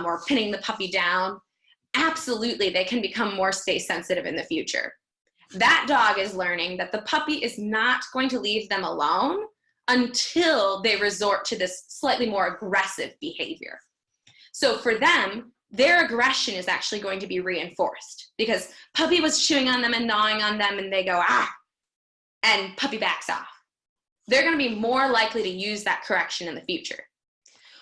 or pinning the puppy down, absolutely, they can become more space sensitive in the future. That dog is learning that the puppy is not going to leave them alone until they resort to this slightly more aggressive behavior. So for them, their aggression is actually going to be reinforced because puppy was chewing on them and gnawing on them and they go, ah, and puppy backs off. They're going to be more likely to use that correction in the future.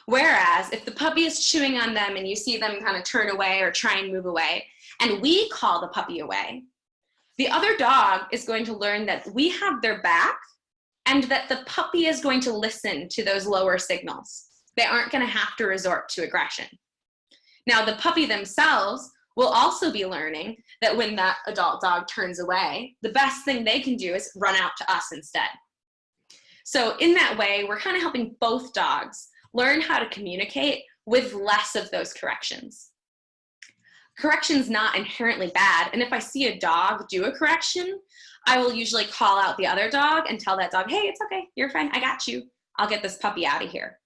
Whereas if the puppy is chewing on them and you see them kind of turn away or try and move away, and we call the puppy away, the other dog is going to learn that we have their back and that the puppy is going to listen to those lower signals. They aren't going to have to resort to aggression. Now, the puppy themselves will also be learning that when that adult dog turns away, the best thing they can do is run out to us instead. So in that way, we're kind of helping both dogs learn how to communicate with less of those corrections. Correction's not inherently bad, and if I see a dog do a correction, I will usually call out the other dog and tell that dog, hey, it's okay, you're fine, I got you. I'll get this puppy out of here.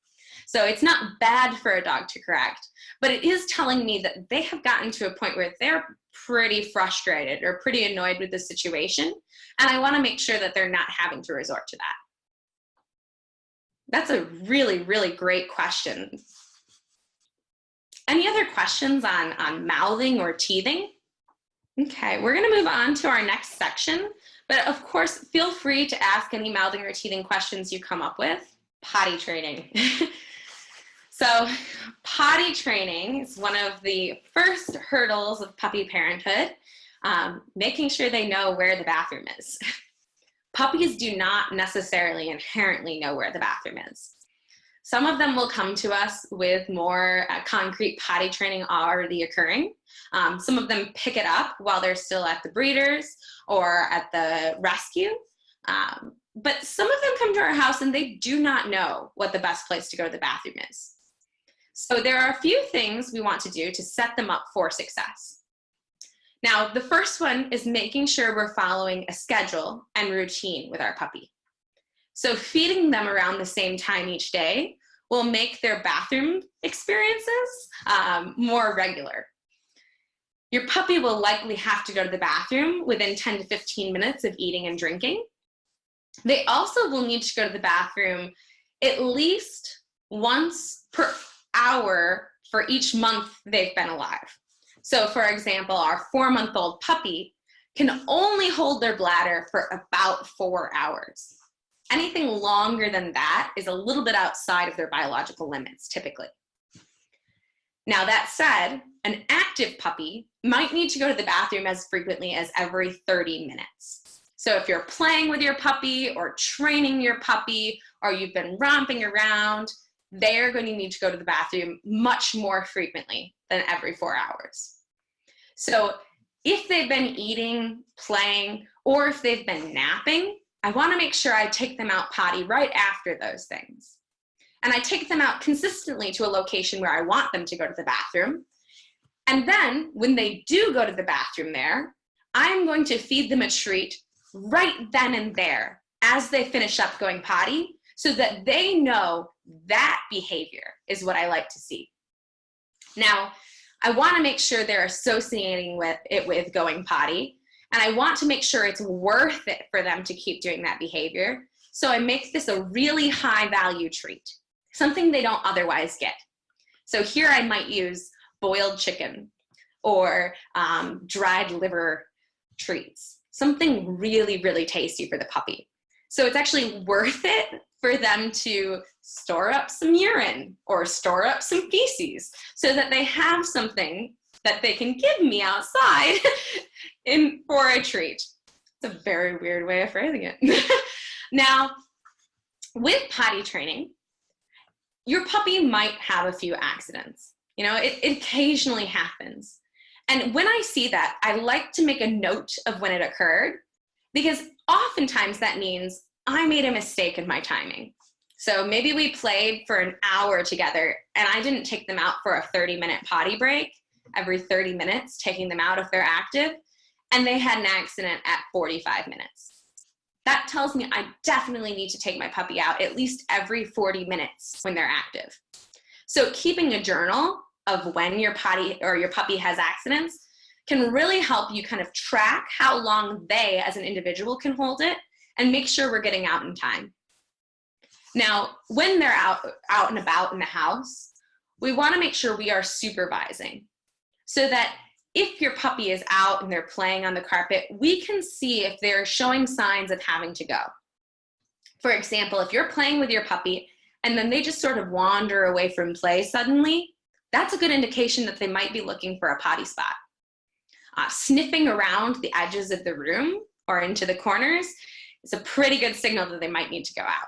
So it's not bad for a dog to correct, but it is telling me that they have gotten to a point where they're pretty frustrated or pretty annoyed with the situation, and I want to make sure that they're not having to resort to that. That's a really, really great question. Any other questions on mouthing or teething? Okay, we're gonna move on to our next section, but of course, feel free to ask any mouthing or teething questions you come up with. Potty training. So potty training is one of the first hurdles of puppy parenthood, making sure they know where the bathroom is. Puppies do not necessarily inherently know where the bathroom is. Some of them will come to us with more concrete potty training already occurring. Some of them pick it up while they're still at the breeders or at the rescue. But some of them come to our house and they do not know what the best place to go to the bathroom is. So there are a few things we want to do to set them up for success. Now, the first one is making sure we're following a schedule and routine with our puppy. So feeding them around the same time each day will make their bathroom experiences more regular. Your puppy will likely have to go to the bathroom within 10 to 15 minutes of eating and drinking. They also will need to go to the bathroom at least once per hour for each month they've been alive. So for example, our 4-month-old puppy can only hold their bladder for about 4 hours. Anything longer than that is a little bit outside of their biological limits, typically. Now that said, an active puppy might need to go to the bathroom as frequently as every 30 minutes. So if you're playing with your puppy or training your puppy, or you've been romping around, they're going to need to go to the bathroom much more frequently than every 4 hours. So if they've been eating, playing, or if they've been napping, I want to make sure I take them out potty right after those things. And I take them out consistently to a location where I want them to go to the bathroom. And then when they do go to the bathroom there, I'm going to feed them a treat right then and there as they finish up going potty, so that they know that behavior is what I like to see. Now, I want to make sure they're associating with going potty, and I want to make sure it's worth it for them to keep doing that behavior. So I make this a really high value treat, something they don't otherwise get. So here I might use boiled chicken or dried liver treats, something really, really tasty for the puppy. So it's actually worth it for them to store up some urine or store up some feces so that they have something that they can give me outside for a treat. It's a very weird way of phrasing it. Now, with potty training, your puppy might have a few accidents. You know, it occasionally happens. And when I see that, I like to make a note of when it occurred, because oftentimes that means I made a mistake in my timing. So maybe we played for an hour together and I didn't take them out for a 30-minute potty break every 30 minutes, taking them out if they're active, and they had an accident at 45 minutes. That tells me I definitely need to take my puppy out at least every 40 minutes when they're active. So keeping a journal of when your puppy has accidents can really help you kind of track how long they as an individual can hold it and make sure we're getting out in time. Now, when they're out and about in the house, we want to make sure we are supervising so that if your puppy is out and they're playing on the carpet, we can see if they're showing signs of having to go. For example, if you're playing with your puppy and then they just sort of wander away from play suddenly, that's a good indication that they might be looking for a potty spot. Sniffing around the edges of the room or into the corners is a pretty good signal that they might need to go out.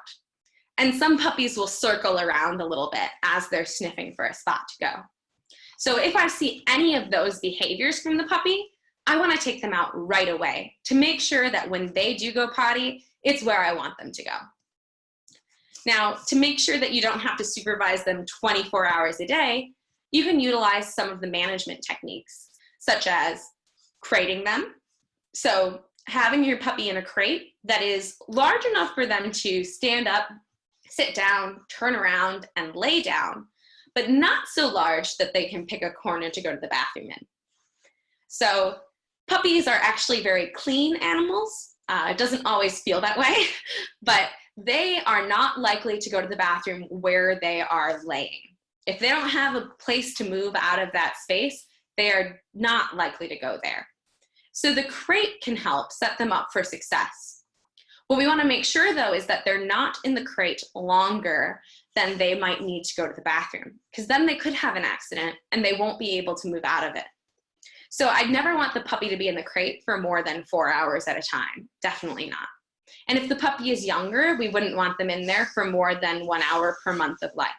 And some puppies will circle around a little bit as they're sniffing for a spot to go. So if I see any of those behaviors from the puppy, I want to take them out right away to make sure that when they do go potty, it's where I want them to go. Now, to make sure that you don't have to supervise them 24 hours a day, you can utilize some of the management techniques, such as crating them. So having your puppy in a crate that is large enough for them to stand up, sit down, turn around, and lay down, but not so large that they can pick a corner to go to the bathroom in. So puppies are actually very clean animals. It doesn't always feel that way, but they are not likely to go to the bathroom where they are laying. If they don't have a place to move out of that space, they are not likely to go there. So the crate can help set them up for success. What we want to make sure, though, is that they're not in the crate longer than they might need to go to the bathroom, because then they could have an accident and they won't be able to move out of it. So I'd never want the puppy to be in the crate for more than 4 hours at a time. Definitely not. And if the puppy is younger, we wouldn't want them in there for more than 1 hour per month of life.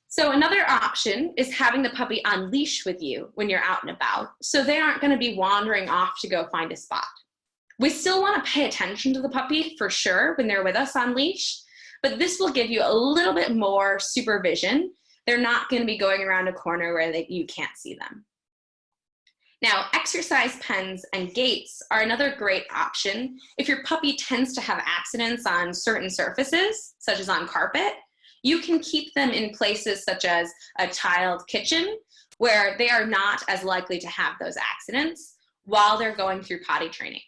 So another option is having the puppy on leash with you when you're out and about, so they aren't going to be wandering off to go find a spot. We still want to pay attention to the puppy for sure when they're with us on leash, but this will give you a little bit more supervision. They're not going to be going around a corner where you can't see them. Now, exercise pens and gates are another great option if your puppy tends to have accidents on certain surfaces, such as on carpet. You can keep them in places such as a tiled kitchen where they are not as likely to have those accidents while they're going through potty training.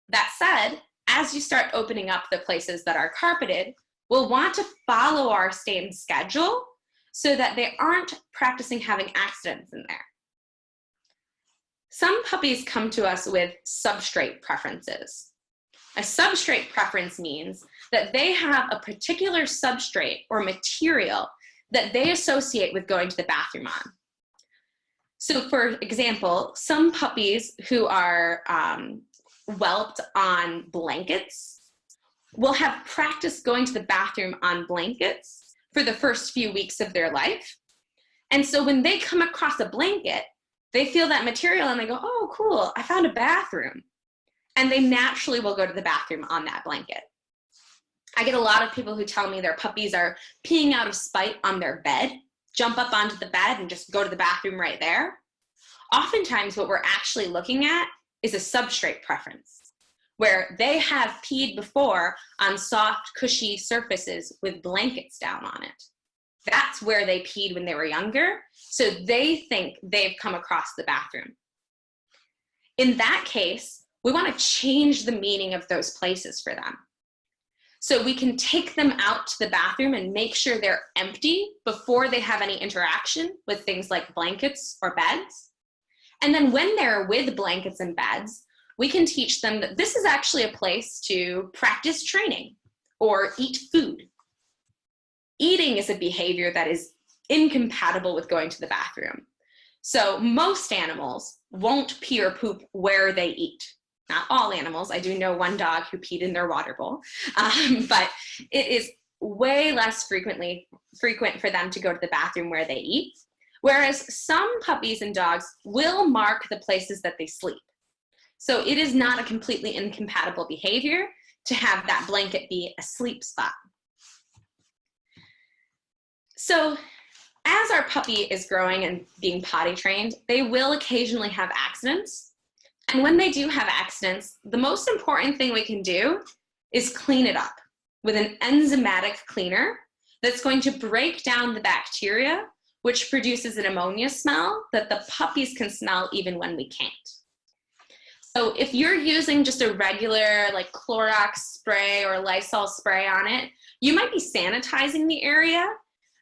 That said, as you start opening up the places that are carpeted, we'll want to follow our same schedule so that they aren't practicing having accidents in there. Some puppies come to us with substrate preferences. A substrate preference means that they have a particular substrate or material that they associate with going to the bathroom on. So for example, some puppies who are whelped on blankets will have practice going to the bathroom on blankets for the first few weeks of their life. And so when they come across a blanket, they feel that material and they go, oh, cool, I found a bathroom. And they naturally will go to the bathroom on that blanket. I get a lot of people who tell me their puppies are peeing out of spite on their bed, jump up onto the bed and just go to the bathroom right there. Oftentimes what we're actually looking at is a substrate preference, where they have peed before on soft, cushy surfaces with blankets down on it. That's where they peed when they were younger, so they think they've come across the bathroom. In that case, we want to change the meaning of those places for them. So we can take them out to the bathroom and make sure they're empty before they have any interaction with things like blankets or beds. And then when they're with blankets and beds, we can teach them that this is actually a place to practice training or eat food. Eating is a behavior that is incompatible with going to the bathroom. So most animals won't pee or poop where they eat. Not all animals. I do know one dog who peed in their water bowl, but it is way less frequent for them to go to the bathroom where they eat. Whereas some puppies and dogs will mark the places that they sleep. So it is not a completely incompatible behavior to have that blanket be a sleep spot. So as our puppy is growing and being potty trained, they will occasionally have accidents. And when they do have accidents, the most important thing we can do is clean it up with an enzymatic cleaner that's going to break down the bacteria, which produces an ammonia smell that the puppies can smell even when we can't. So if you're using just a regular like Clorox spray or Lysol spray on it, you might be sanitizing the area,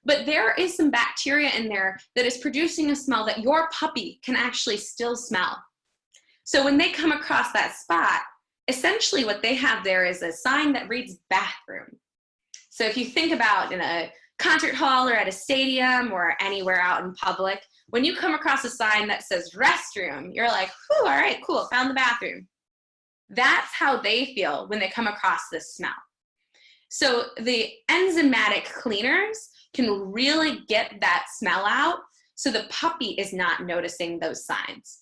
but there is some bacteria in there that is producing a smell that your puppy can actually still smell. So when they come across that spot, essentially what they have there is a sign that reads bathroom. So if you think about in a concert hall or at a stadium or anywhere out in public, when you come across a sign that says restroom, you're like, whew, all right, cool, found the bathroom. That's how they feel when they come across this smell. So the enzymatic cleaners can really get that smell out so the puppy is not noticing those signs.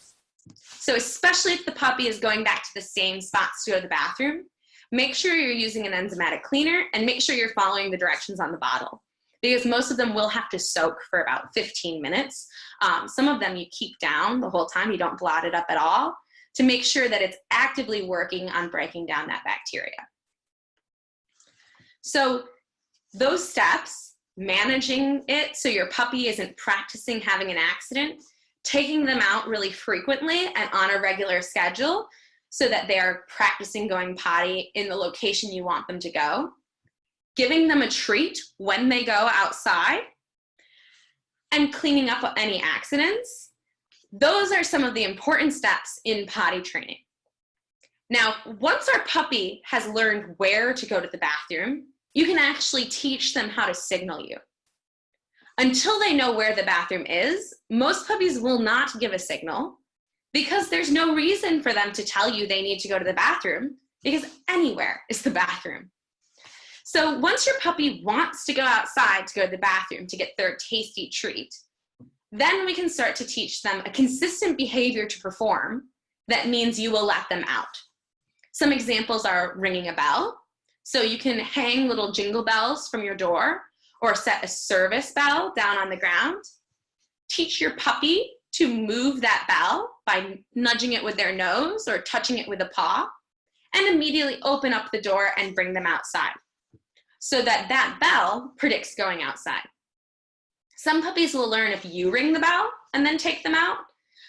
So especially if the puppy is going back to the same spots to go to the bathroom, make sure you're using an enzymatic cleaner and make sure you're following the directions on the bottle, because most of them will have to soak for about 15 minutes. Some of them you keep down the whole time, you don't blot it up at all, to make sure that it's actively working on breaking down that bacteria. So those steps, managing it so your puppy isn't practicing having an accident, taking them out really frequently and on a regular schedule so that they are practicing going potty in the location you want them to go, giving them a treat when they go outside, and cleaning up any accidents. Those are some of the important steps in potty training. Now, once our puppy has learned where to go to the bathroom, you can actually teach them how to signal you. Until they know where the bathroom is, most puppies will not give a signal because there's no reason for them to tell you they need to go to the bathroom, because anywhere is the bathroom. So once your puppy wants to go outside to go to the bathroom to get their tasty treat, then we can start to teach them a consistent behavior to perform that means you will let them out. Some examples are ringing a bell. So you can hang little jingle bells from your door or set a service bell down on the ground. Teach your puppy to move that bell by nudging it with their nose or touching it with a paw, and immediately open up the door and bring them outside. so that that bell predicts going outside. Some puppies will learn if you ring the bell and then take them out,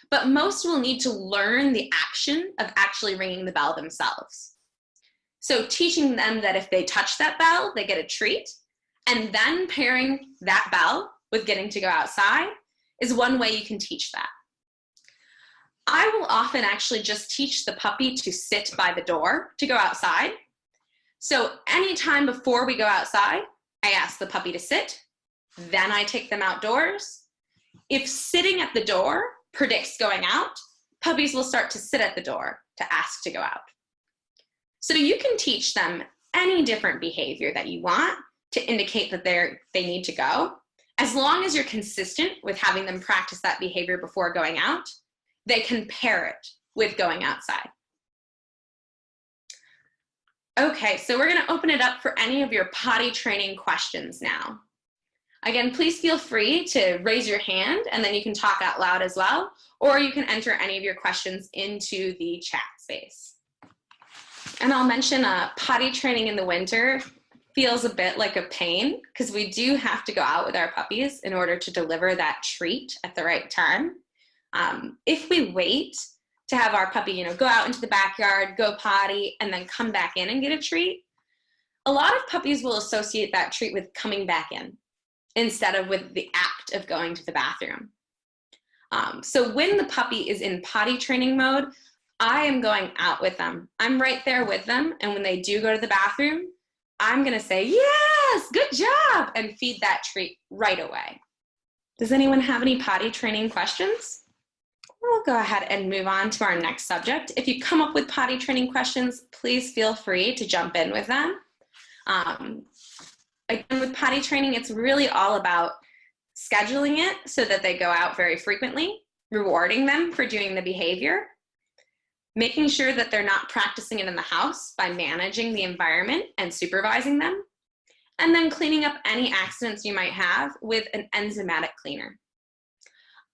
but most will need to learn the action of actually ringing the bell themselves. So teaching them that if they touch that bell, they get a treat, and then pairing that bell with getting to go outside is one way you can teach that. I will often actually just teach the puppy to sit by the door to go outside. So anytime before we go outside, I ask the puppy to sit, then I take them outdoors. If sitting at the door predicts going out, puppies will start to sit at the door to ask to go out. So you can teach them any different behavior that you want to indicate that they need to go. As long as you're consistent with having them practice that behavior before going out, they can pair it with going outside. Okay, so we're going to open it up for any of your potty training questions now. Again, please feel free to raise your hand and then you can talk out loud as well, or you can enter any of your questions into the chat space. And I'll mention potty training in the winter feels a bit like a pain because we do have to go out with our puppies in order to deliver that treat at the right time. If we wait to have our puppy, go out into the backyard, go potty, and then come back in and get a treat, a lot of puppies will associate that treat with coming back in instead of with the act of going to the bathroom. So when the puppy is in potty training mode, I am going out with them. I'm right there with them, and when they do go to the bathroom, I'm gonna say, yes, good job, and feed that treat right away. Does anyone have any potty training questions? We'll go ahead and move on to our next subject. If you come up with potty training questions, please feel free to jump in with them. Again, with potty training, it's really all about scheduling it so that they go out very frequently, rewarding them for doing the behavior, making sure that they're not practicing it in the house by managing the environment and supervising them, and then cleaning up any accidents you might have with an enzymatic cleaner.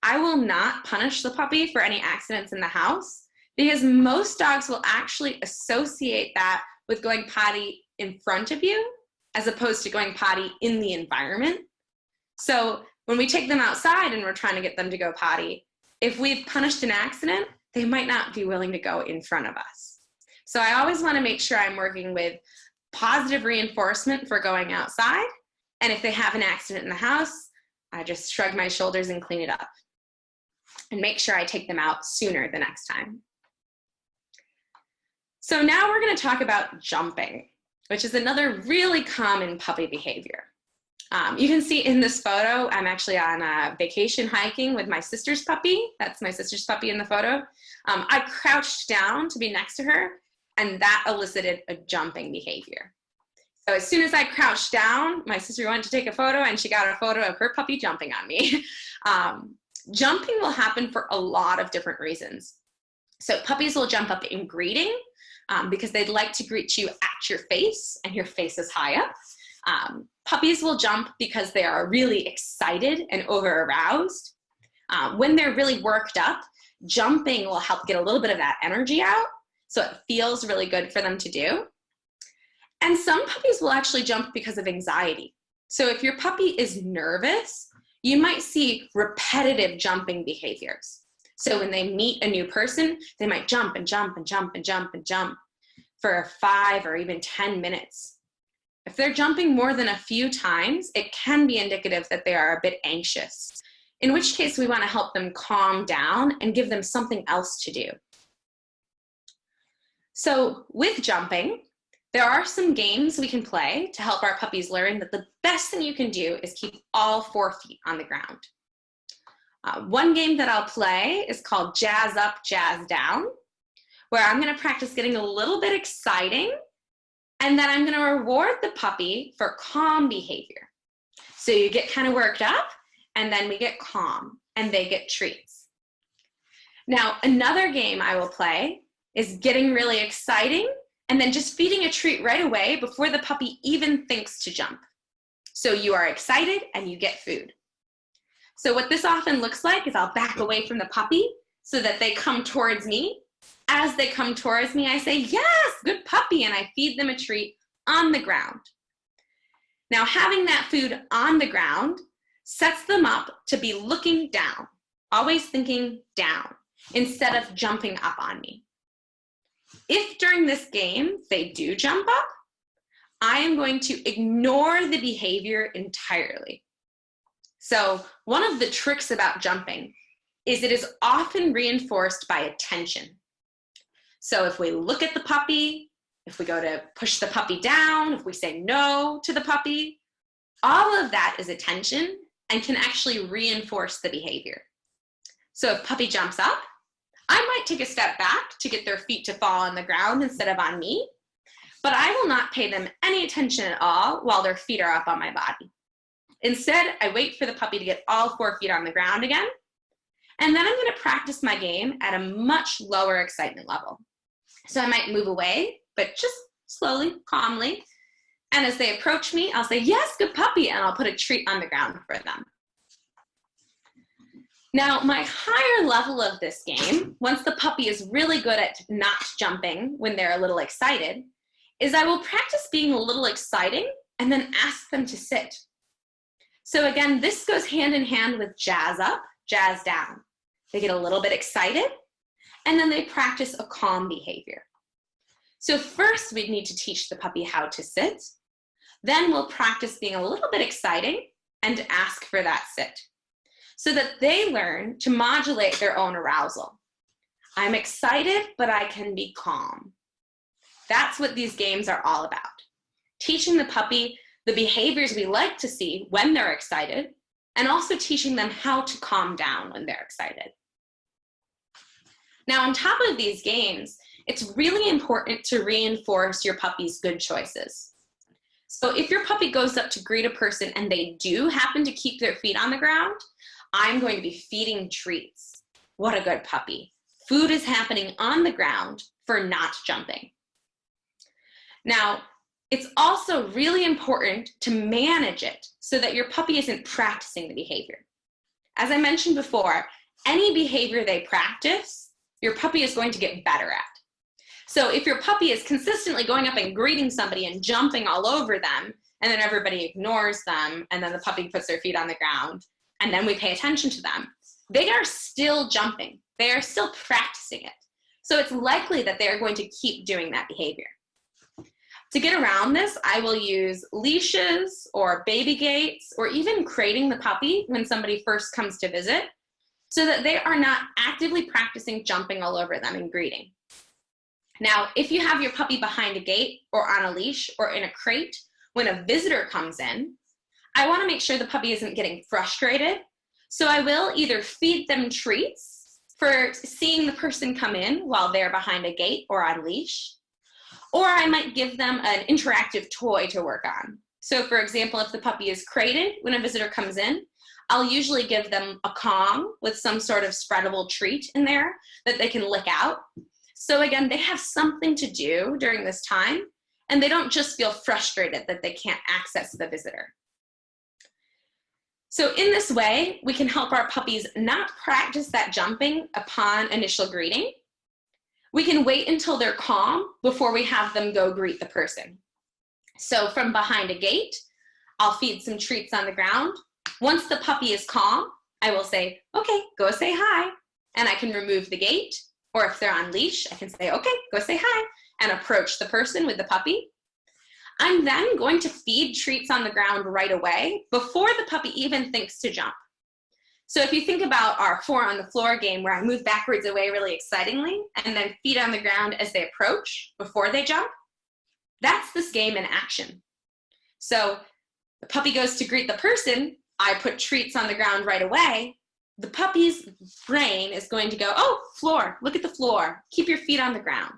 I will not punish the puppy for any accidents in the house because most dogs will actually associate that with going potty in front of you as opposed to going potty in the environment. So when we take them outside and we're trying to get them to go potty, if we've punished an accident, they might not be willing to go in front of us. So I always want to make sure I'm working with positive reinforcement for going outside. And if they have an accident in the house, I just shrug my shoulders and clean it up and make sure I take them out sooner the next time. So now we're going to talk about jumping, which is another really common puppy behavior. You can see in this photo, I'm actually on a vacation hiking with my sister's puppy. That's my sister's puppy in the photo. I crouched down to be next to her, and that elicited a jumping behavior. So as soon as I crouched down, my sister wanted to take a photo, and she got a photo of her puppy jumping on me. Jumping will happen for a lot of different reasons. So puppies will jump up in greeting because they'd like to greet you at your face, and your face is high up. Puppies will jump because they are really excited and over-aroused. When they're really worked up, jumping will help get a little bit of that energy out, so it feels really good for them to do. And some puppies will actually jump because of anxiety. So if your puppy is nervous, you might see repetitive jumping behaviors. So when they meet a new person, they might jump and jump and jump and jump and jump for 5 or even 10 minutes. If they're jumping more than a few times, it can be indicative that they are a bit anxious, in which case we want to help them calm down and give them something else to do. So with jumping, there are some games we can play to help our puppies learn that the best thing you can do is keep all 4 feet on the ground. One game that I'll play is called Jazz Up, Jazz Down, where I'm going to practice getting a little bit exciting, and then I'm going to reward the puppy for calm behavior. So you get kind of worked up, and then we get calm, and they get treats. Now, another game I will play is getting really exciting, and then just feeding a treat right away before the puppy even thinks to jump. So you are excited, and you get food. So what this often looks like is I'll back away from the puppy so that they come towards me. As they come towards me, I say, yes, good puppy, and I feed them a treat on the ground. Now, having that food on the ground sets them up to be looking down, always thinking down, instead of jumping up on me. If during this game they do jump up, I am going to ignore the behavior entirely. So one of the tricks about jumping is it is often reinforced by attention. So if we look at the puppy, if we go to push the puppy down, if we say no to the puppy, all of that is attention and can actually reinforce the behavior. So if puppy jumps up, I might take a step back to get their feet to fall on the ground instead of on me, but I will not pay them any attention at all while their feet are up on my body. Instead, I wait for the puppy to get all 4 feet on the ground again, and then I'm going to practice my game at a much lower excitement level. So I might move away, but just slowly, calmly, and as they approach me, I'll say, yes, good puppy, and I'll put a treat on the ground for them. Now, my higher level of this game, once the puppy is really good at not jumping when they're a little excited, is I will practice being a little exciting and then ask them to sit. So again, this goes hand in hand with jazz up, jazz down. They get a little bit excited, and then they practice a calm behavior. So first, we need to teach the puppy how to sit. Then we'll practice being a little bit exciting and ask for that sit, so that they learn to modulate their own arousal. I'm excited, but I can be calm. That's what these games are all about. Teaching the puppy the behaviors we like to see when they're excited, and also teaching them how to calm down when they're excited. Now, on top of these games, it's really important to reinforce your puppy's good choices. So if your puppy goes up to greet a person and they do happen to keep their feet on the ground, I'm going to be feeding treats. What a good puppy. Food is happening on the ground for not jumping. Now, it's also really important to manage it so that your puppy isn't practicing the behavior. As I mentioned before, any behavior they practice, your puppy is going to get better at. So if your puppy is consistently going up and greeting somebody and jumping all over them, and then everybody ignores them, and then the puppy puts their feet on the ground, and then we pay attention to them, they are still jumping. They are still practicing it. So it's likely that they're going to keep doing that behavior. To get around this, I will use leashes or baby gates, or even crating the puppy when somebody first comes to visit, so that they are not actively practicing jumping all over them and greeting. Now, if you have your puppy behind a gate or on a leash or in a crate, when a visitor comes in, I want to make sure the puppy isn't getting frustrated. So I will either feed them treats for seeing the person come in while they're behind a gate or on leash, or I might give them an interactive toy to work on. So for example, if the puppy is crated when a visitor comes in, I'll usually give them a Kong with some sort of spreadable treat in there that they can lick out. So again, they have something to do during this time, and they don't just feel frustrated that they can't access the visitor. So in this way, we can help our puppies not practice that jumping upon initial greeting. We can wait until they're calm before we have them go greet the person. So from behind a gate, I'll feed some treats on the ground. Once the puppy is calm, I will say, okay, go say hi. And I can remove the gate, or if they're on leash, I can say, okay, go say hi, and approach the person with the puppy. I'm then going to feed treats on the ground right away before the puppy even thinks to jump. So if you think about our 4 on the floor game where I move backwards away really excitingly and then feed on the ground as they approach before they jump, that's this game in action. So the puppy goes to greet the person, I put treats on the ground right away, the puppy's brain is going to go, oh, floor, look at the floor, keep your feet on the ground.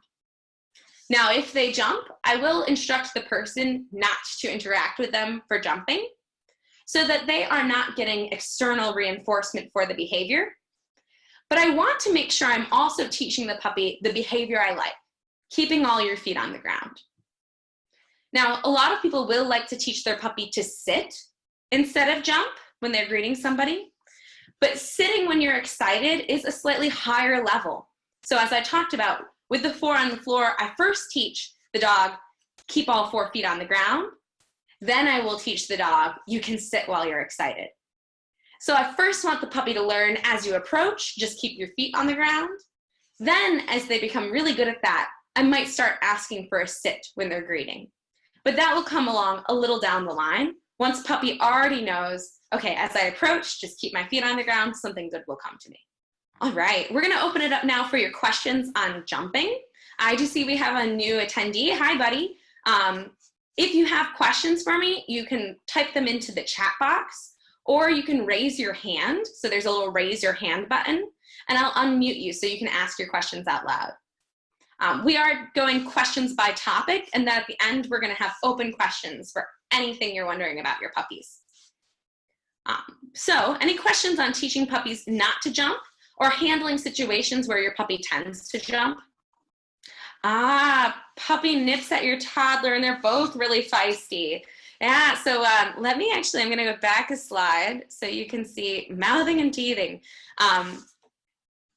Now, if they jump, I will instruct the person not to interact with them for jumping so that they are not getting external reinforcement for the behavior. But I want to make sure I'm also teaching the puppy the behavior I like, keeping all your feet on the ground. Now, a lot of people will like to teach their puppy to sit instead of jump when they're greeting somebody. But sitting when you're excited is a slightly higher level. So as I talked about, with the 4 on the floor, I first teach the dog, keep all 4 feet on the ground. Then I will teach the dog, you can sit while you're excited. So I first want the puppy to learn as you approach, just keep your feet on the ground. Then as they become really good at that, I might start asking for a sit when they're greeting. But that will come along a little down the line. Once puppy already knows, okay, as I approach, just keep my feet on the ground, something good will come to me. All right, we're gonna open it up now for your questions on jumping. I do see we have a new attendee. Hi, buddy. If you have questions for me, you can type them into the chat box, or you can raise your hand. So there's a little raise your hand button, and I'll unmute you so you can ask your questions out loud. We are going questions by topic, and then at the end, we're gonna have open questions for anything you're wondering about your puppies. So any questions on teaching puppies not to jump or handling situations where your puppy tends to jump? Puppy nips at your toddler and they're both really feisty. Yeah, so I'm gonna go back a slide so you can see mouthing and teething.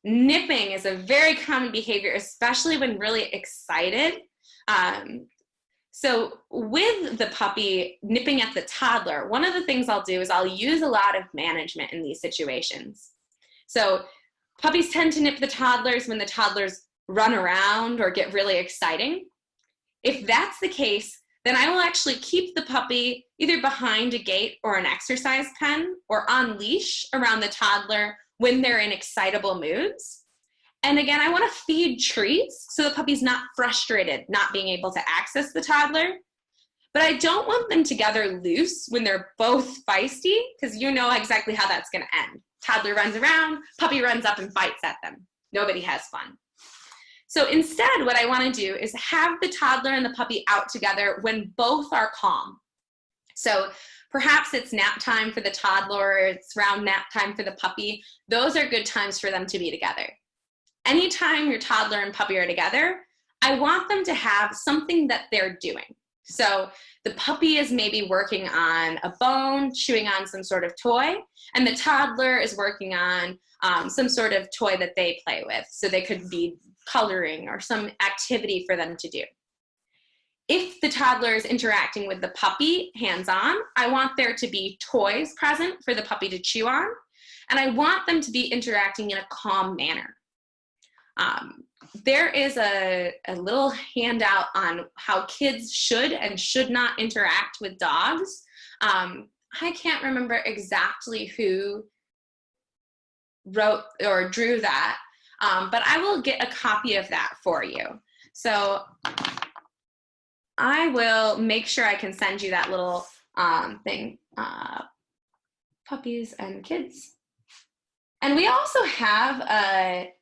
Nipping is a very common behavior, especially when really excited. So with the puppy nipping at the toddler, one of the things I'll do is I'll use a lot of management in these situations. So puppies tend to nip the toddlers when the toddlers run around or get really exciting. If that's the case, then I will actually keep the puppy either behind a gate or an exercise pen or on leash around the toddler when they're in excitable moods. And again, I want to feed treats so the puppy's not frustrated not being able to access the toddler. But I don't want them together loose when they're both feisty, because you know exactly how that's going to end. Toddler runs around, puppy runs up and bites at them. Nobody has fun. So instead, what I want to do is have the toddler and the puppy out together when both are calm. So perhaps it's nap time for the toddler, or it's round nap time for the puppy. Those are good times for them to be together. Anytime your toddler and puppy are together, I want them to have something that they're doing. So the puppy is maybe working on a bone, chewing on some sort of toy, and the toddler is working on some sort of toy that they play with. So they could be coloring or some activity for them to do. If the toddler is interacting with the puppy hands-on, I want there to be toys present for the puppy to chew on, and I want them to be interacting in a calm manner. There is a little handout on how kids should and should not interact with dogs. I can't remember exactly who wrote or drew that, but I will get a copy of that for you. So I will make sure I can send you that little thing, puppies and kids. And we also have a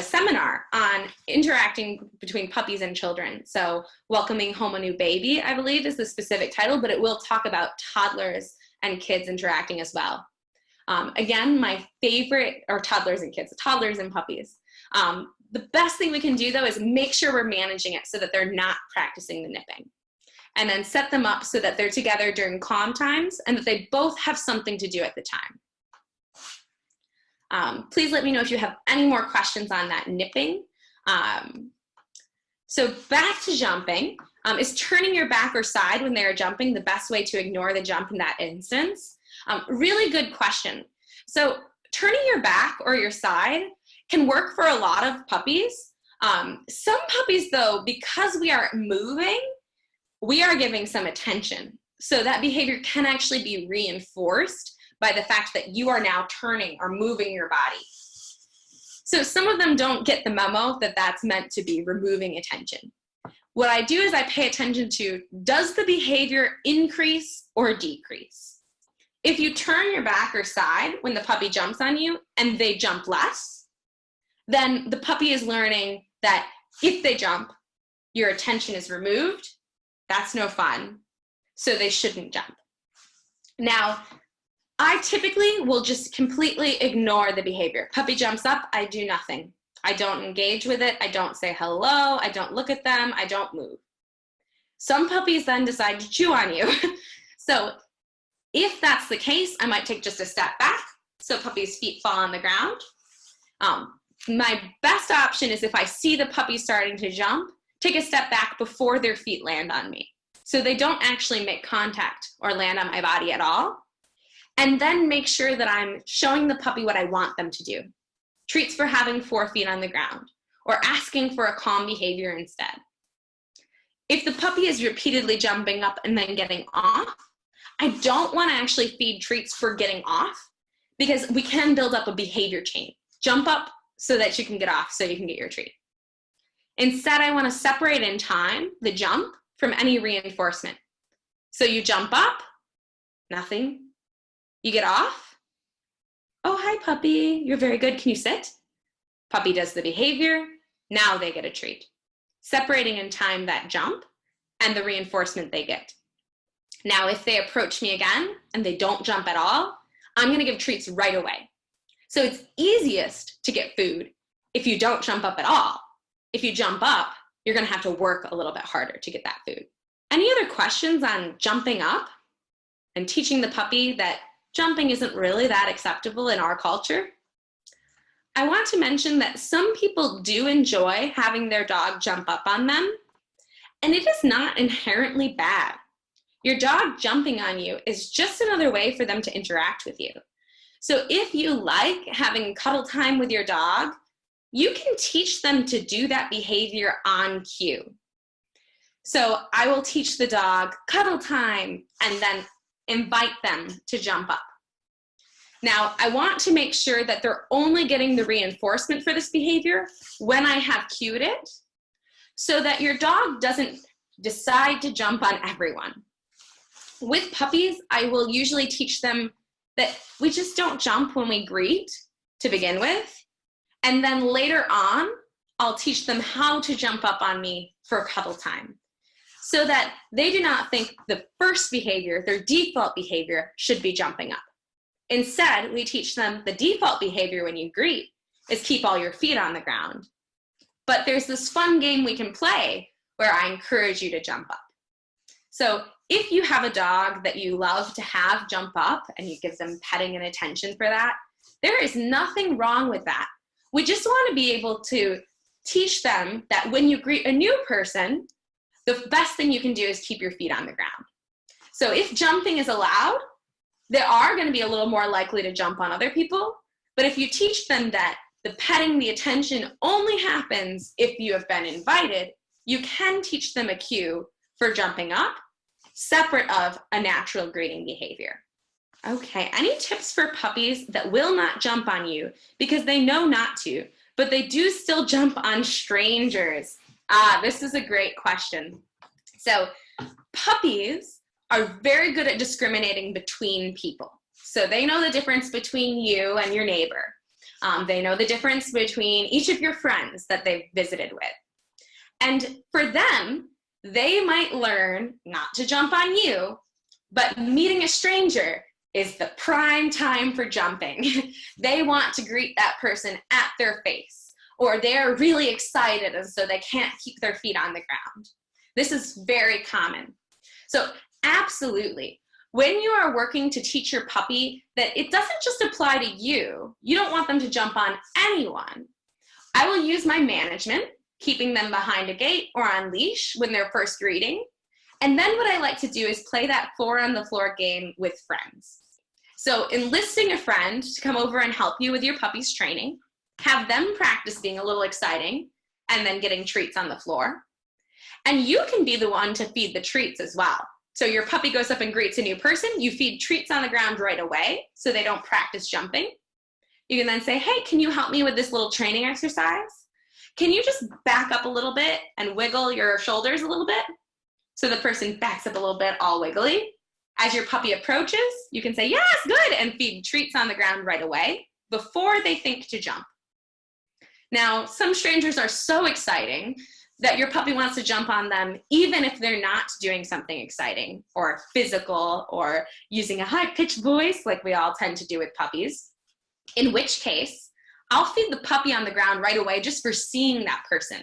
seminar on interacting between puppies and children. So welcoming home a new baby, I believe, is the specific title, but it will talk about toddlers and kids interacting as well. Again, my favorite are toddlers and kids, toddlers and puppies. The best thing we can do, though, is make sure we're managing it so that they're not practicing the nipping. And then set them up so that they're together during calm times and that they both have something to do at the time. Please let me know if you have any more questions on that nipping. So back to jumping. Is turning your back or side when they're jumping the best way to ignore the jump in that instance? Really good question. So turning your back or your side can work for a lot of puppies. Some puppies, though, because we are moving, we are giving some attention. So that behavior can actually be reinforced by the fact that you are now turning or moving your body. So some of them don't get the memo that that's meant to be removing attention. What I do is I pay attention to, does the behavior increase or decrease? If you turn your back or side when the puppy jumps on you and they jump less, then the puppy is learning that if they jump, your attention is removed. That's no fun. So they shouldn't jump. Now, I typically will just completely ignore the behavior. Puppy jumps up, I do nothing. I don't engage with it. I don't say hello. I don't look at them. I don't move. Some puppies then decide to chew on you. So if that's the case, I might take just a step back so puppy's feet fall on the ground. My best option is if I see the puppy starting to jump, take a step back before their feet land on me. so they don't actually make contact or land on my body at all. And then make sure that I'm showing the puppy what I want them to do. Treats for having 4 feet on the ground, or asking for a calm behavior instead. If the puppy is repeatedly jumping up and then getting off, I don't want to actually feed treats for getting off, because we can build up a behavior chain. Jump up so that you can get off so you can get your treat. Instead, I want to separate in time the jump from any reinforcement. So you jump up, nothing. You get off. Oh, hi, puppy. You're very good. Can you sit? Puppy does the behavior. Now they get a treat. Separating in time that jump and the reinforcement they get. Now, if they approach me again and they don't jump at all, I'm going to give treats right away. So it's easiest to get food if you don't jump up at all. If you jump up, you're going to have to work a little bit harder to get that food. Any other questions on jumping up and teaching the puppy that jumping isn't really that acceptable in our culture? I want to mention that some people do enjoy having their dog jump up on them, and it is not inherently bad. Your dog jumping on you is just another way for them to interact with you. So if you like having cuddle time with your dog, you can teach them to do that behavior on cue. So I will teach the dog cuddle time and then invite them to jump up. Now, I want to make sure that they're only getting the reinforcement for this behavior when I have cued it, so that your dog doesn't decide to jump on everyone. With puppies, I will usually teach them that we just don't jump when we greet to begin with. And then later on, I'll teach them how to jump up on me for cuddle time, so that they do not think the first behavior, their default behavior, should be jumping up. Instead, we teach them the default behavior when you greet is keep all your feet on the ground. But there's this fun game we can play where I encourage you to jump up. So if you have a dog that you love to have jump up and you give them petting and attention for that, there is nothing wrong with that. We just want to be able to teach them that when you greet a new person, the best thing you can do is keep your feet on the ground. So if jumping is allowed, they are going to be a little more likely to jump on other people. But if you teach them that the petting, the attention only happens if you have been invited, you can teach them a cue for jumping up, separate of a natural greeting behavior. Okay, any tips for puppies that will not jump on you because they know not to, but they do still jump on strangers? This is a great question. So puppies are very good at discriminating between people. So they know the difference between you and your neighbor. They know the difference between each of your friends that they've visited with. And for them, they might learn not to jump on you, but meeting a stranger is the prime time for jumping. They want to greet that person at their face, or they're really excited and so they can't keep their feet on the ground. This is very common. So absolutely, when you are working to teach your puppy that it doesn't just apply to you, you don't want them to jump on anyone, I will use my management, keeping them behind a gate or on leash when they're first greeting. And then what I like to do is play that floor on the floor game with friends. So enlisting a friend to come over and help you with your puppy's training, have them practice being a little exciting, and then getting treats on the floor. And you can be the one to feed the treats as well. So your puppy goes up and greets a new person, you feed treats on the ground right away so they don't practice jumping. You can then say, hey, can you help me with this little training exercise? Can you just back up a little bit and wiggle your shoulders a little bit? So the person backs up a little bit, all wiggly. As your puppy approaches, you can say, yes, good, and feed treats on the ground right away before they think to jump. Now, some strangers are so exciting that your puppy wants to jump on them even if they're not doing something exciting or physical or using a high-pitched voice like we all tend to do with puppies, in which case, I'll feed the puppy on the ground right away just for seeing that person.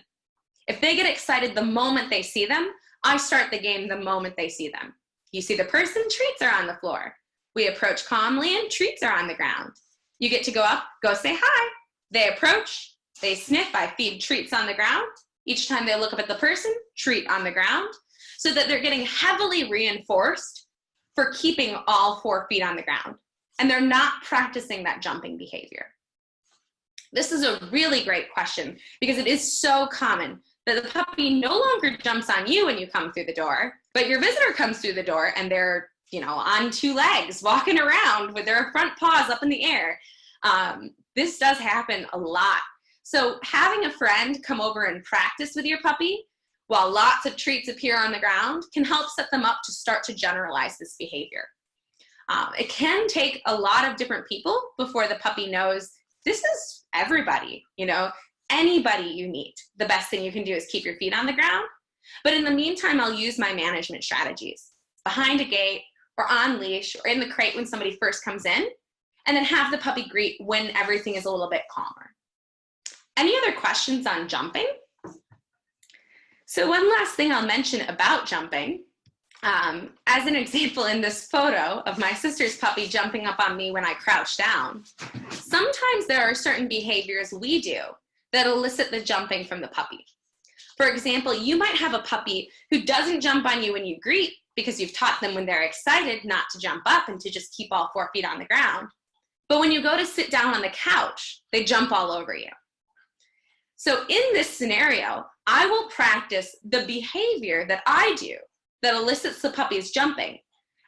If they get excited the moment they see them, I start the game the moment they see them. You see the person, treats are on the floor. We approach calmly and treats are on the ground. You get to go up, go say hi. They approach, they sniff, I feed treats on the ground. Each time they look up at the person, treat on the ground. so that they're getting heavily reinforced for keeping all 4 feet on the ground, and they're not practicing that jumping behavior. This is a really great question because it is so common that the puppy no longer jumps on you when you come through the door, but your visitor comes through the door and they're, on 2 legs, walking around with their front paws up in the air. This does happen a lot. So having a friend come over and practice with your puppy while lots of treats appear on the ground can help set them up to start to generalize this behavior. It can take a lot of different people before the puppy knows this is everybody, anybody you meet. The best thing you can do is keep your feet on the ground. But in the meantime, I'll use my management strategies behind a gate or on leash or in the crate when somebody first comes in, and then have the puppy greet when everything is a little bit calmer. Any other questions on jumping? So one last thing I'll mention about jumping, as an example in this photo of my sister's puppy jumping up on me when I crouch down, sometimes there are certain behaviors we do that elicit the jumping from the puppy. For example, you might have a puppy who doesn't jump on you when you greet because you've taught them when they're excited not to jump up and to just keep all 4 feet on the ground. But when you go to sit down on the couch, they jump all over you. So in this scenario, I will practice the behavior that I do that elicits the puppy's jumping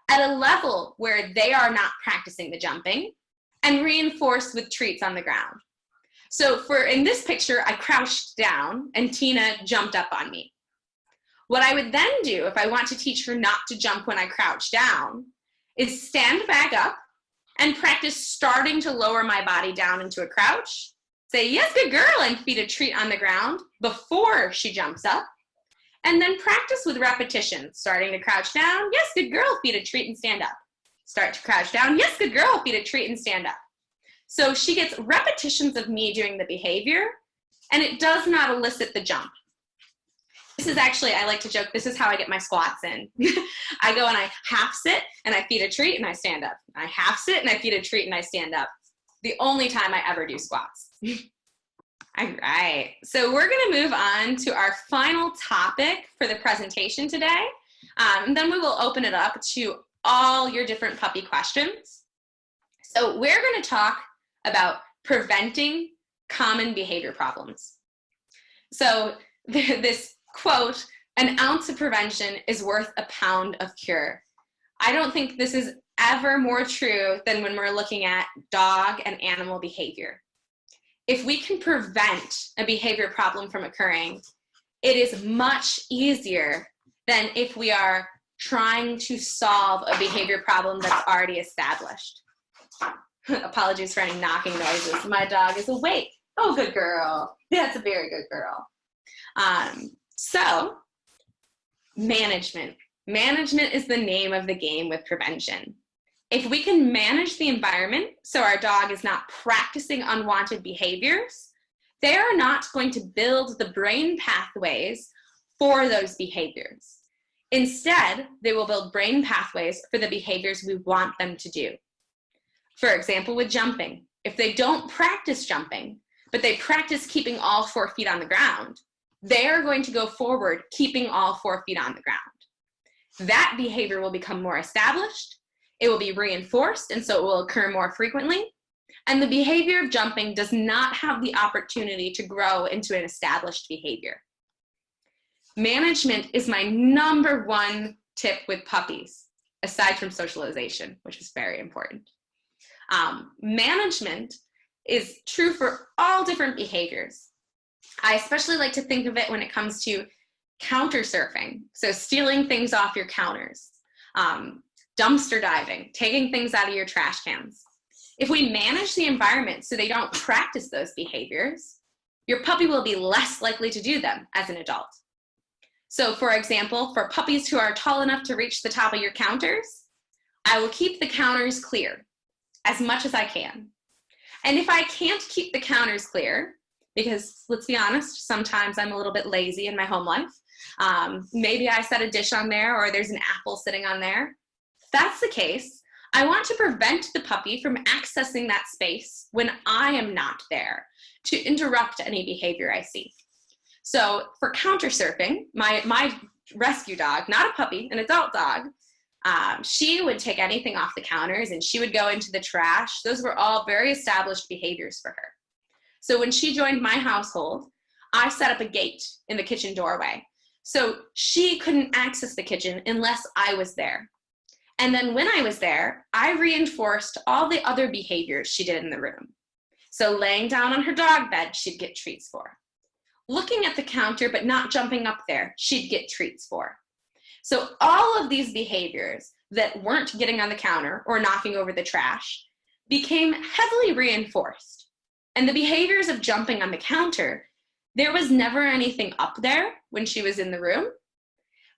at a level where they are not practicing the jumping and reinforced with treats on the ground. So in this picture, I crouched down and Tina jumped up on me. What I would then do if I want to teach her not to jump when I crouch down is stand back up and practice starting to lower my body down into a crouch. Say, yes, good girl, and feed a treat on the ground before she jumps up. And then practice with repetition, starting to crouch down. Yes, good girl, feed a treat and stand up. Start to crouch down. Yes, good girl, feed a treat and stand up. So she gets repetitions of me doing the behavior, and it does not elicit the jump. This is actually, I like to joke, this is how I get my squats in. I go and I half sit and I feed a treat and I stand up. I half sit and I feed a treat and I stand up. The only time I ever do squats. All right, so we're gonna move on to our final topic for the presentation today. And then we will open it up to all your different puppy questions. So we're gonna talk about preventing common behavior problems. So this quote, an ounce of prevention is worth a pound of cure. I don't think this is ever more true than when we're looking at dog and animal behavior. If we can prevent a behavior problem from occurring, it is much easier than if we are trying to solve a behavior problem that's already established. Apologies for any knocking noises. My dog is awake. Oh, good girl. That's a very good girl. So, management. Management is the name of the game with prevention. If we can manage the environment so our dog is not practicing unwanted behaviors, they are not going to build the brain pathways for those behaviors. Instead, they will build brain pathways for the behaviors we want them to do. For example, with jumping, if they don't practice jumping, but they practice keeping all 4 feet on the ground, they are going to go forward keeping all 4 feet on the ground. That behavior will become more established, it will be reinforced, and so it will occur more frequently, and the behavior of jumping does not have the opportunity to grow into an established behavior. Management is my #1 tip with puppies, aside from socialization, which is very important. Management is true for all different behaviors. I especially like to think of it when it comes to counter surfing, so stealing things off your counters, dumpster diving, taking things out of your trash cans. If we manage the environment so they don't practice those behaviors, your puppy will be less likely to do them as an adult. So for example, for puppies who are tall enough to reach the top of your counters, I will keep the counters clear as much as I can. And if I can't keep the counters clear, because let's be honest, sometimes I'm a little bit lazy in my home life. Maybe I set a dish on there or there's an apple sitting on there. If that's the case, I want to prevent the puppy from accessing that space when I am not there to interrupt any behavior I see. So for counter surfing, my rescue dog, not a puppy, an adult dog, she would take anything off the counters and she would go into the trash. Those were all very established behaviors for her. So when she joined my household, I set up a gate in the kitchen doorway. So she couldn't access the kitchen unless I was there. And then when I was there, I reinforced all the other behaviors she did in the room. So laying down on her dog bed, she'd get treats for. Looking at the counter but not jumping up there, she'd get treats for. So all of these behaviors that weren't getting on the counter or knocking over the trash became heavily reinforced. And the behaviors of jumping on the counter, there was never anything up there when she was in the room.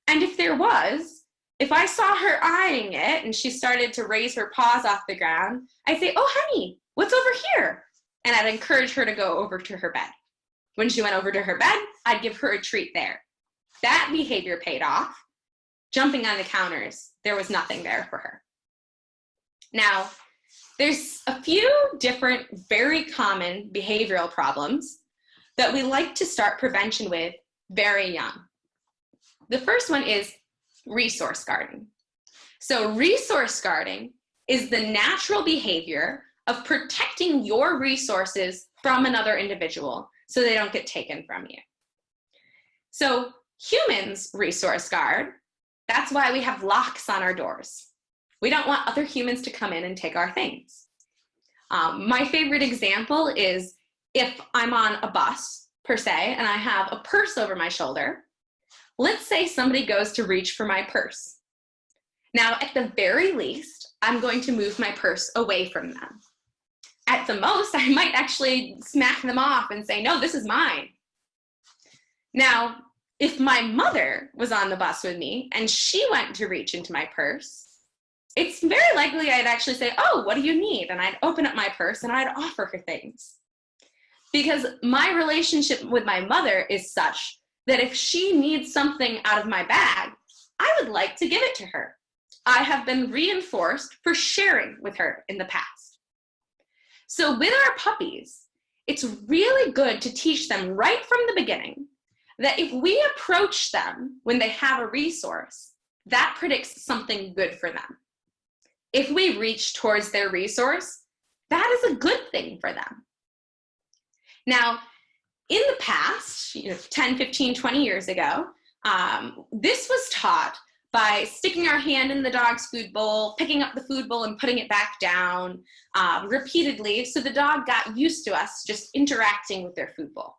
And if there was, if I saw her eyeing it and she started to raise her paws off the ground, I'd say, "Oh, honey, what's over here?" And I'd encourage her to go over to her bed. When she went over to her bed, I'd give her a treat there. That behavior paid off. Jumping on the counters, there was nothing there for her. Now, there's a few different, very common behavioral problems that we like to start prevention with very young. The first one is resource guarding. So resource guarding is the natural behavior of protecting your resources from another individual so they don't get taken from you. So humans resource guard. That's why we have locks on our doors. We don't want other humans to come in and take our things. My favorite example is if I'm on a bus, per se, and I have a purse over my shoulder. Let's say somebody goes to reach for my purse. Now, at the very least, I'm going to move my purse away from them. At the most, I might actually smack them off and say, "No, this is mine." Now, if my mother was on the bus with me and she went to reach into my purse, it's very likely I'd actually say, "Oh, what do you need?" And I'd open up my purse and I'd offer her things. Because my relationship with my mother is such that if she needs something out of my bag, I would like to give it to her. I have been reinforced for sharing with her in the past. So with our puppies, it's really good to teach them right from the beginning that if we approach them when they have a resource, that predicts something good for them. If we reach towards their resource, that is a good thing for them. Now, in the past, 10, 15, 20 years ago, this was taught by sticking our hand in the dog's food bowl, picking up the food bowl and putting it back down repeatedly, so the dog got used to us just interacting with their food bowl.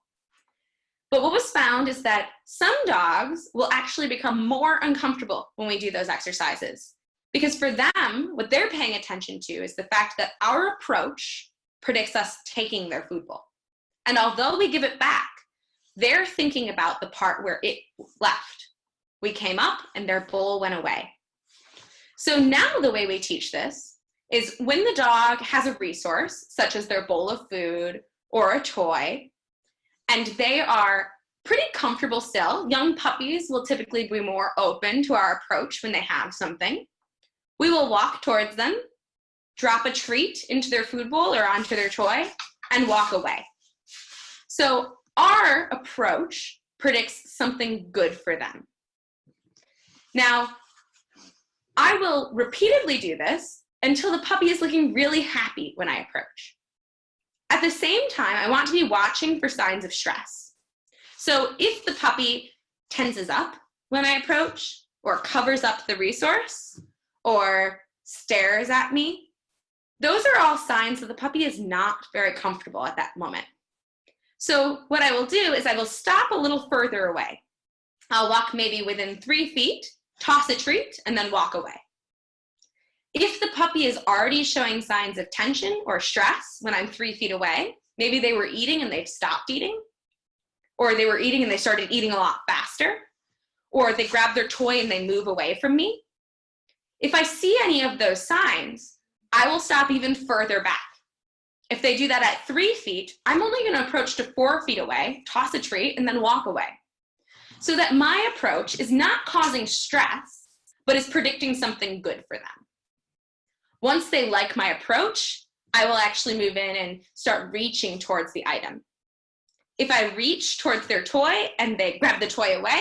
But what was found is that some dogs will actually become more uncomfortable when we do those exercises. Because for them, what they're paying attention to is the fact that our approach predicts us taking their food bowl. And although we give it back, they're thinking about the part where it left. We came up and their bowl went away. So now the way we teach this is when the dog has a resource, such as their bowl of food or a toy, and they are pretty comfortable still. Young puppies will typically be more open to our approach when they have something. We will walk towards them, drop a treat into their food bowl or onto their toy, and walk away. So our approach predicts something good for them. Now, I will repeatedly do this until the puppy is looking really happy when I approach. At the same time, I want to be watching for signs of stress. So if the puppy tenses up when I approach, or covers up the resource, or stares at me, those are all signs that the puppy is not very comfortable at that moment. So what I will do is I will stop a little further away. I'll walk maybe within 3 feet, toss a treat, and then walk away. If the puppy is already showing signs of tension or stress when I'm 3 feet away, maybe they were eating and they've stopped eating, or they were eating and they started eating a lot faster, or they grab their toy and they move away from me. If I see any of those signs, I will stop even further back. If they do that at 3 feet, I'm only going to approach to 4 feet away, toss a treat, and then walk away. So that my approach is not causing stress, but is predicting something good for them. Once they like my approach, I will actually move in and start reaching towards the item. If I reach towards their toy and they grab the toy away,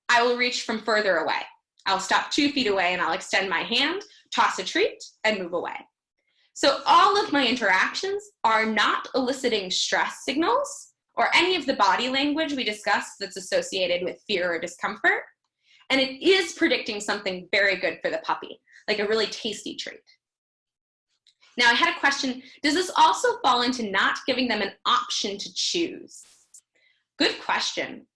I will reach from further away. I'll stop 2 feet away and I'll extend my hand, toss a treat, and move away. So all of my interactions are not eliciting stress signals or any of the body language we discussed that's associated with fear or discomfort. And it is predicting something very good for the puppy, like a really tasty treat. Now, I had a question, does this also fall into not giving them an option to choose? Good question.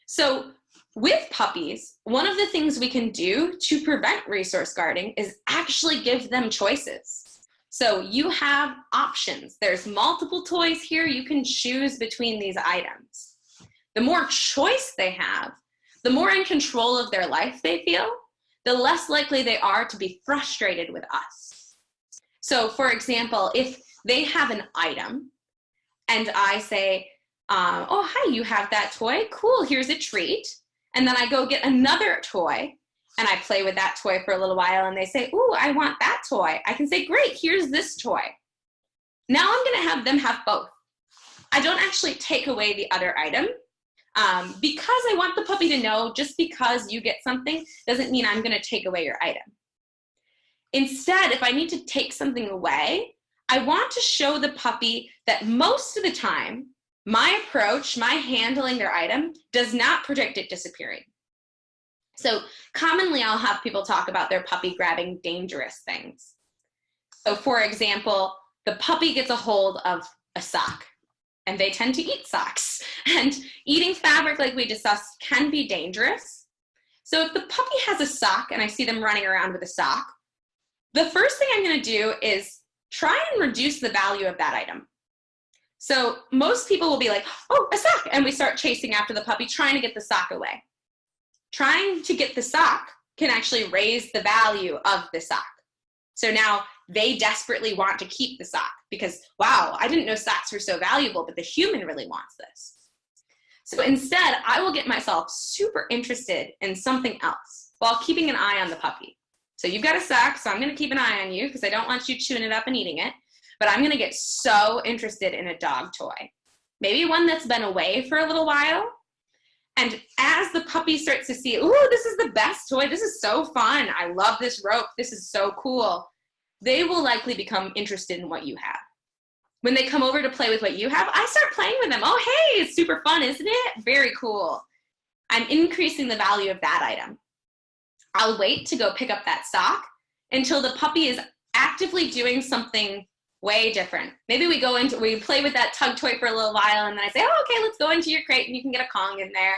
So with puppies, one of the things we can do to prevent resource guarding is actually give them choices. So you have options. There's multiple toys here. You can choose between these items. The more choice they have, the more in control of their life they feel, the less likely they are to be frustrated with us. So for example, if they have an item and I say, oh, hi, you have that toy. Cool, here's a treat. And then I go get another toy and I play with that toy for a little while and they say, ooh, I want that toy. I can say, great, here's this toy. Now I'm gonna have them have both. I don't actually take away the other item because I want the puppy to know just because you get something doesn't mean I'm gonna take away your item. Instead, if I need to take something away, I want to show the puppy that most of the time, my approach, my handling their item does not predict it disappearing. So commonly I'll have people talk about their puppy grabbing dangerous things. So for example, the puppy gets a hold of a sock and they tend to eat socks. And eating fabric, like we discussed, can be dangerous. So if the puppy has a sock and I see them running around with a sock, the first thing I'm gonna do is try and reduce the value of that item. So most people will be like, oh, a sock, and we start chasing after the puppy, trying to get the sock away. Trying to get the sock can actually raise the value of the sock. So now they desperately want to keep the sock because, wow, I didn't know socks were so valuable, but the human really wants this. So instead, I will get myself super interested in something else while keeping an eye on the puppy. So you've got a sock, so I'm gonna keep an eye on you because I don't want you chewing it up and eating it. But I'm gonna get so interested in a dog toy. Maybe one that's been away for a little while. And as the puppy starts to see, ooh, this is the best toy, this is so fun, I love this rope, this is so cool, they will likely become interested in what you have. When they come over to play with what you have, I start playing with them. Oh, hey, it's super fun, isn't it? Very cool. I'm increasing the value of that item. I'll wait to go pick up that sock until the puppy is actively doing something way different. Maybe we play with that tug toy for a little while and then I say, oh, okay, let's go into your crate and you can get a Kong in there.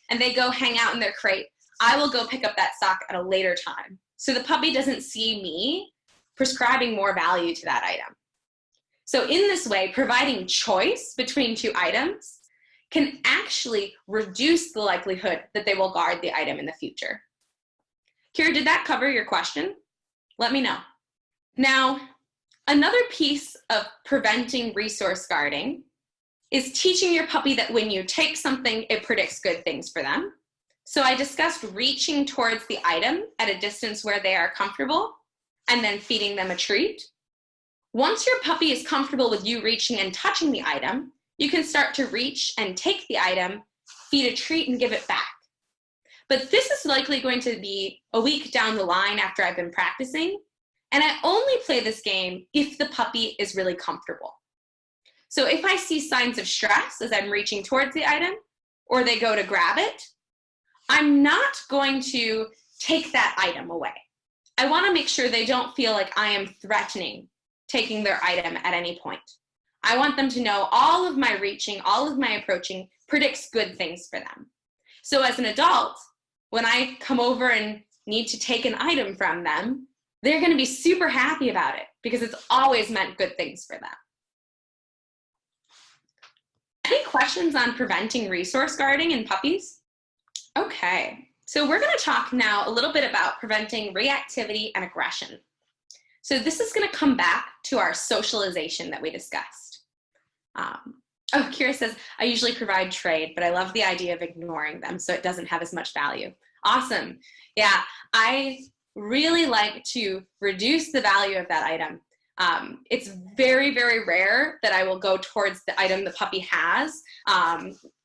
And they go hang out in their crate. I will go pick up that sock at a later time. So the puppy doesn't see me prescribing more value to that item. So in this way, providing choice between 2 items can actually reduce the likelihood that they will guard the item in the future. Kira, did that cover your question? Let me know. Now, another piece of preventing resource guarding is teaching your puppy that when you take something, it predicts good things for them. So I discussed reaching towards the item at a distance where they are comfortable and then feeding them a treat. Once your puppy is comfortable with you reaching and touching the item, you can start to reach and take the item, feed a treat, and give it back. But this is likely going to be a week down the line after I've been practicing. And I only play this game if the puppy is really comfortable. So if I see signs of stress as I'm reaching towards the item, or they go to grab it, I'm not going to take that item away. I want to make sure they don't feel like I am threatening taking their item at any point. I want them to know all of my reaching, all of my approaching predicts good things for them. So as an adult, when I come over and need to take an item from them, they're going to be super happy about it because it's always meant good things for them. Any questions on preventing resource guarding in puppies? Okay, so we're going to talk now a little bit about preventing reactivity and aggression. So this is going to come back to our socialization that we discussed. Oh, Kira says, I usually provide trade, but I love the idea of ignoring them so it doesn't have as much value. Awesome. Yeah, I really like to reduce the value of that item. It's very, very rare that I will go towards the item the puppy has.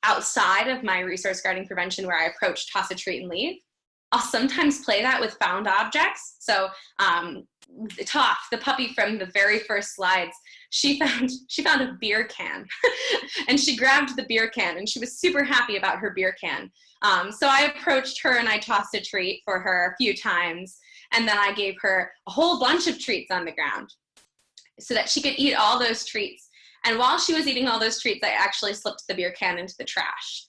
outside of my resource guarding prevention where I approach toss a treat and leave, I'll sometimes play that with found objects. So Toph, the puppy from the very first slides, she found a beer can and she grabbed the beer can and she was super happy about her beer can. So I approached her and I tossed a treat for her a few times, and then I gave her a whole bunch of treats on the ground so that she could eat all those treats. And while she was eating all those treats, I actually slipped the beer can into the trash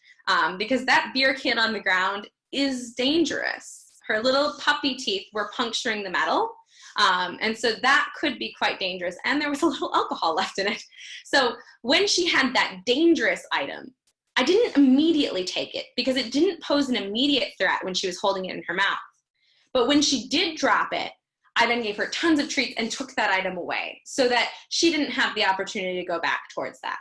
because that beer can on the ground is dangerous. Her little puppy teeth were puncturing the metal. And so that could be quite dangerous. And there was a little alcohol left in it. So when she had that dangerous item, I didn't immediately take it because it didn't pose an immediate threat when she was holding it in her mouth. But when she did drop it, I then gave her tons of treats and took that item away so that she didn't have the opportunity to go back towards that.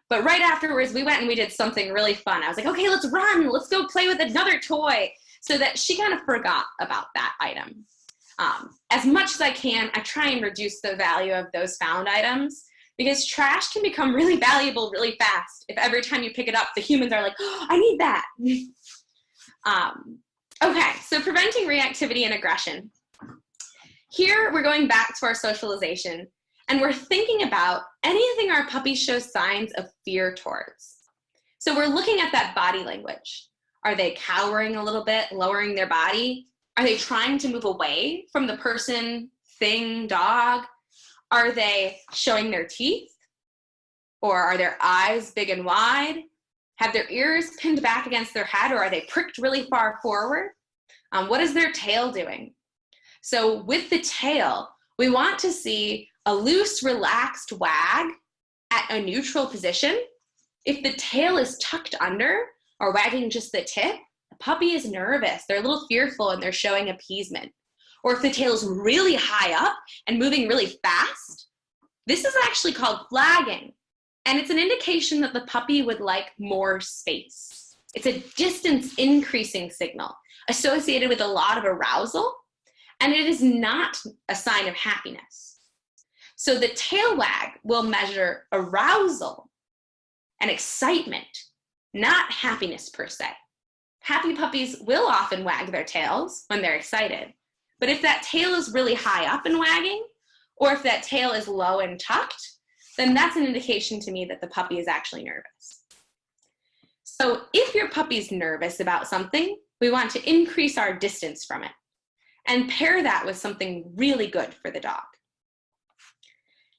But right afterwards, we went and we did something really fun. I was like, okay, let's run. Let's go play with another toy, so that she kind of forgot about that item. As much as I can, I try and reduce the value of those found items because trash can become really valuable really fast if every time you pick it up, the humans are like, oh, I need that. Okay, so preventing reactivity and aggression. Here, we're going back to our socialization, and we're thinking about anything our puppy shows signs of fear towards. So we're looking at that body language. Are they cowering a little bit, lowering their body? Are they trying to move away from the person, thing, dog? Are they showing their teeth? Or are their eyes big and wide? Have their ears pinned back against their head, or are they pricked really far forward? What is their tail doing? So with the tail, we want to see a loose, relaxed wag at a neutral position. If the tail is tucked under or wagging just the tip, the puppy is nervous, they're a little fearful, and they're showing appeasement. Or if the tail is really high up and moving really fast, this is actually called flagging. And it's an indication that the puppy would like more space. It's a distance increasing signal associated with a lot of arousal, and it is not a sign of happiness. So the tail wag will measure arousal and excitement, not happiness per se. Happy puppies will often wag their tails when they're excited, but if that tail is really high up and wagging, or if that tail is low and tucked, then that's an indication to me that the puppy is actually nervous. So if your puppy's nervous about something, we want to increase our distance from it and pair that with something really good for the dog.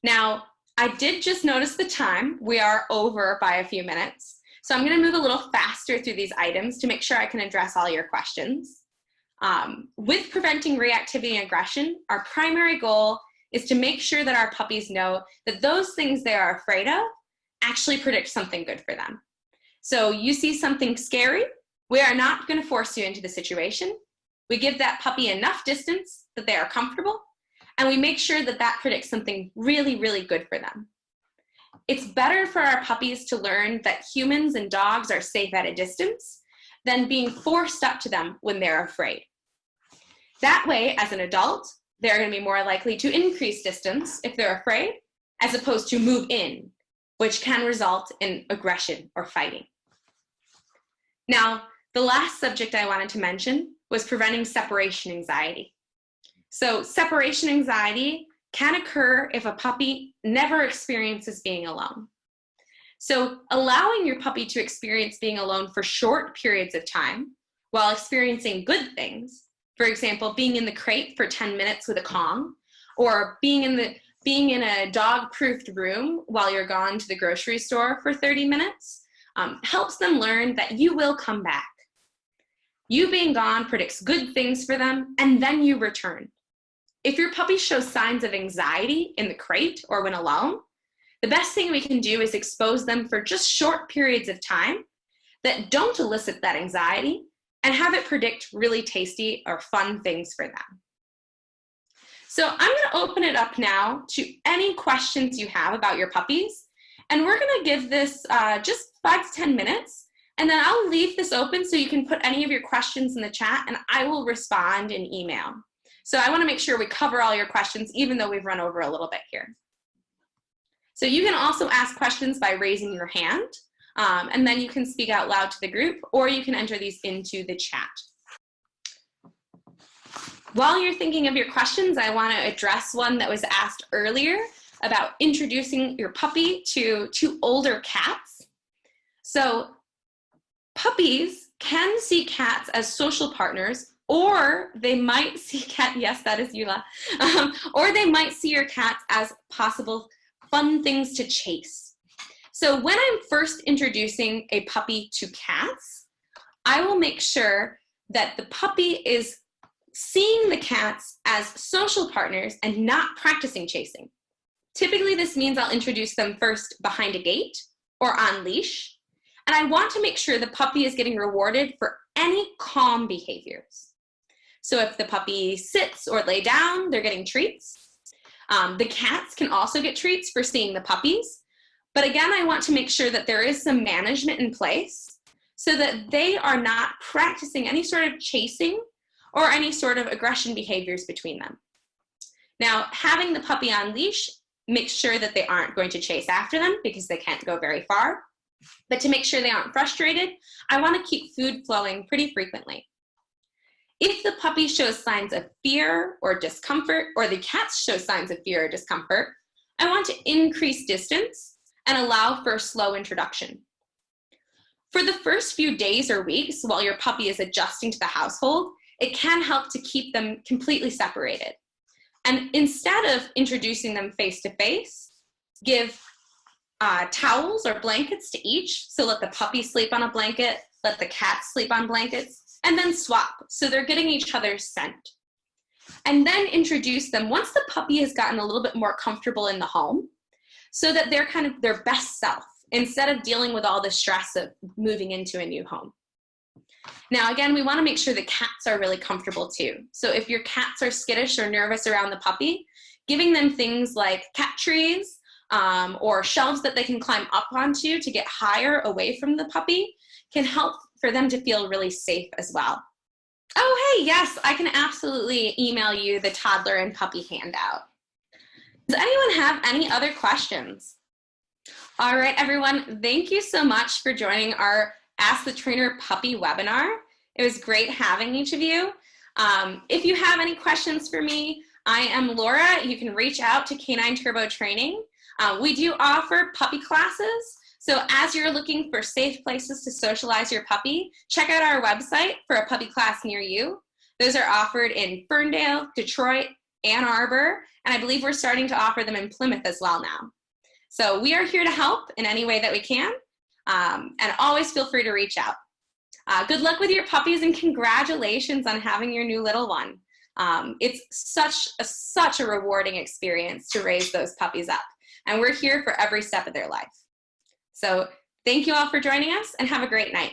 Now, I did just notice the time. We are over by a few minutes. So I'm going to move a little faster through these items to make sure I can address all your questions. With preventing reactivity and aggression, our primary goal is to make sure that our puppies know that those things they are afraid of actually predict something good for them. So you see something scary, we are not going to force you into the situation. We give that puppy enough distance that they are comfortable, and we make sure that that predicts something really, really good for them. It's better for our puppies to learn that humans and dogs are safe at a distance than being forced up to them when they're afraid. That way, as an adult, they're going to be more likely to increase distance if they're afraid, as opposed to move in, which can result in aggression or fighting. Now, the last subject I wanted to mention was preventing separation anxiety. So separation anxiety can occur if a puppy never experiences being alone. So allowing your puppy to experience being alone for short periods of time while experiencing good things, for example, being in the crate for 10 minutes with a Kong, or being in a dog-proofed room while you're gone to the grocery store for 30 minutes, helps them learn that you will come back. You being gone predicts good things for them, and then you return. If your puppy shows signs of anxiety in the crate or when alone, the best thing we can do is expose them for just short periods of time that don't elicit that anxiety and have it predict really tasty or fun things for them. So I'm going to open it up now to any questions you have about your puppies, and we're going to give this just 5 to 10 minutes, and then I'll leave this open so you can put any of your questions in the chat, and I will respond in email. So I want to make sure we cover all your questions, even though we've run over a little bit here. So you can also ask questions by raising your hand, And then you can speak out loud to the group, or you can enter these into the chat. While you're thinking of your questions, I want to address one that was asked earlier about introducing your puppy to older cats. So puppies can see cats as social partners, or they might see yes, that is Eula, or they might see your cats as possible fun things to chase. So when I'm first introducing a puppy to cats, I will make sure that the puppy is seeing the cats as social partners and not practicing chasing. Typically, this means I'll introduce them first behind a gate or on leash, and I want to make sure the puppy is getting rewarded for any calm behaviors. So if the puppy sits or lay down, they're getting treats. The cats can also get treats for seeing the puppies, but again, I want to make sure that there is some management in place so that they are not practicing any sort of chasing or any sort of aggression behaviors between them. Now, having the puppy on leash makes sure that they aren't going to chase after them because they can't go very far. But to make sure they aren't frustrated, I want to keep food flowing pretty frequently. If the puppy shows signs of fear or discomfort, or the cats show signs of fear or discomfort, I want to increase distance and allow for a slow introduction. For the first few days or weeks while your puppy is adjusting to the household, it can help to keep them completely separated. And instead of introducing them face-to-face, give towels or blankets to each. So let the puppy sleep on a blanket, let the cat sleep on blankets, and then swap. So they're getting each other's scent. And then introduce them once the puppy has gotten a little bit more comfortable in the home, so that they're kind of their best self instead of dealing with all the stress of moving into a new home. Now, again, we want to make sure the cats are really comfortable too. So if your cats are skittish or nervous around the puppy, giving them things like cat trees or shelves that they can climb up onto to get higher away from the puppy can help for them to feel really safe as well. Oh, hey, yes, I can absolutely email you the toddler and puppy handout. Does anyone have any other questions? All right, everyone, thank you so much for joining our Ask the Trainer Puppy webinar. It was great having each of you. If you have any questions for me, I am Laura. You can reach out to Canine Turbo Training. We do offer puppy classes. So as you're looking for safe places to socialize your puppy, check out our website for a puppy class near you. Those are offered in Ferndale, Detroit, Ann Arbor, and I believe we're starting to offer them in Plymouth as well now. So we are here to help in any way that we can. And always feel free to reach out. Good luck with your puppies and congratulations on having your new little one. It's such a rewarding experience to raise those puppies up. And we're here for every step of their life. So thank you all for joining us and have a great night.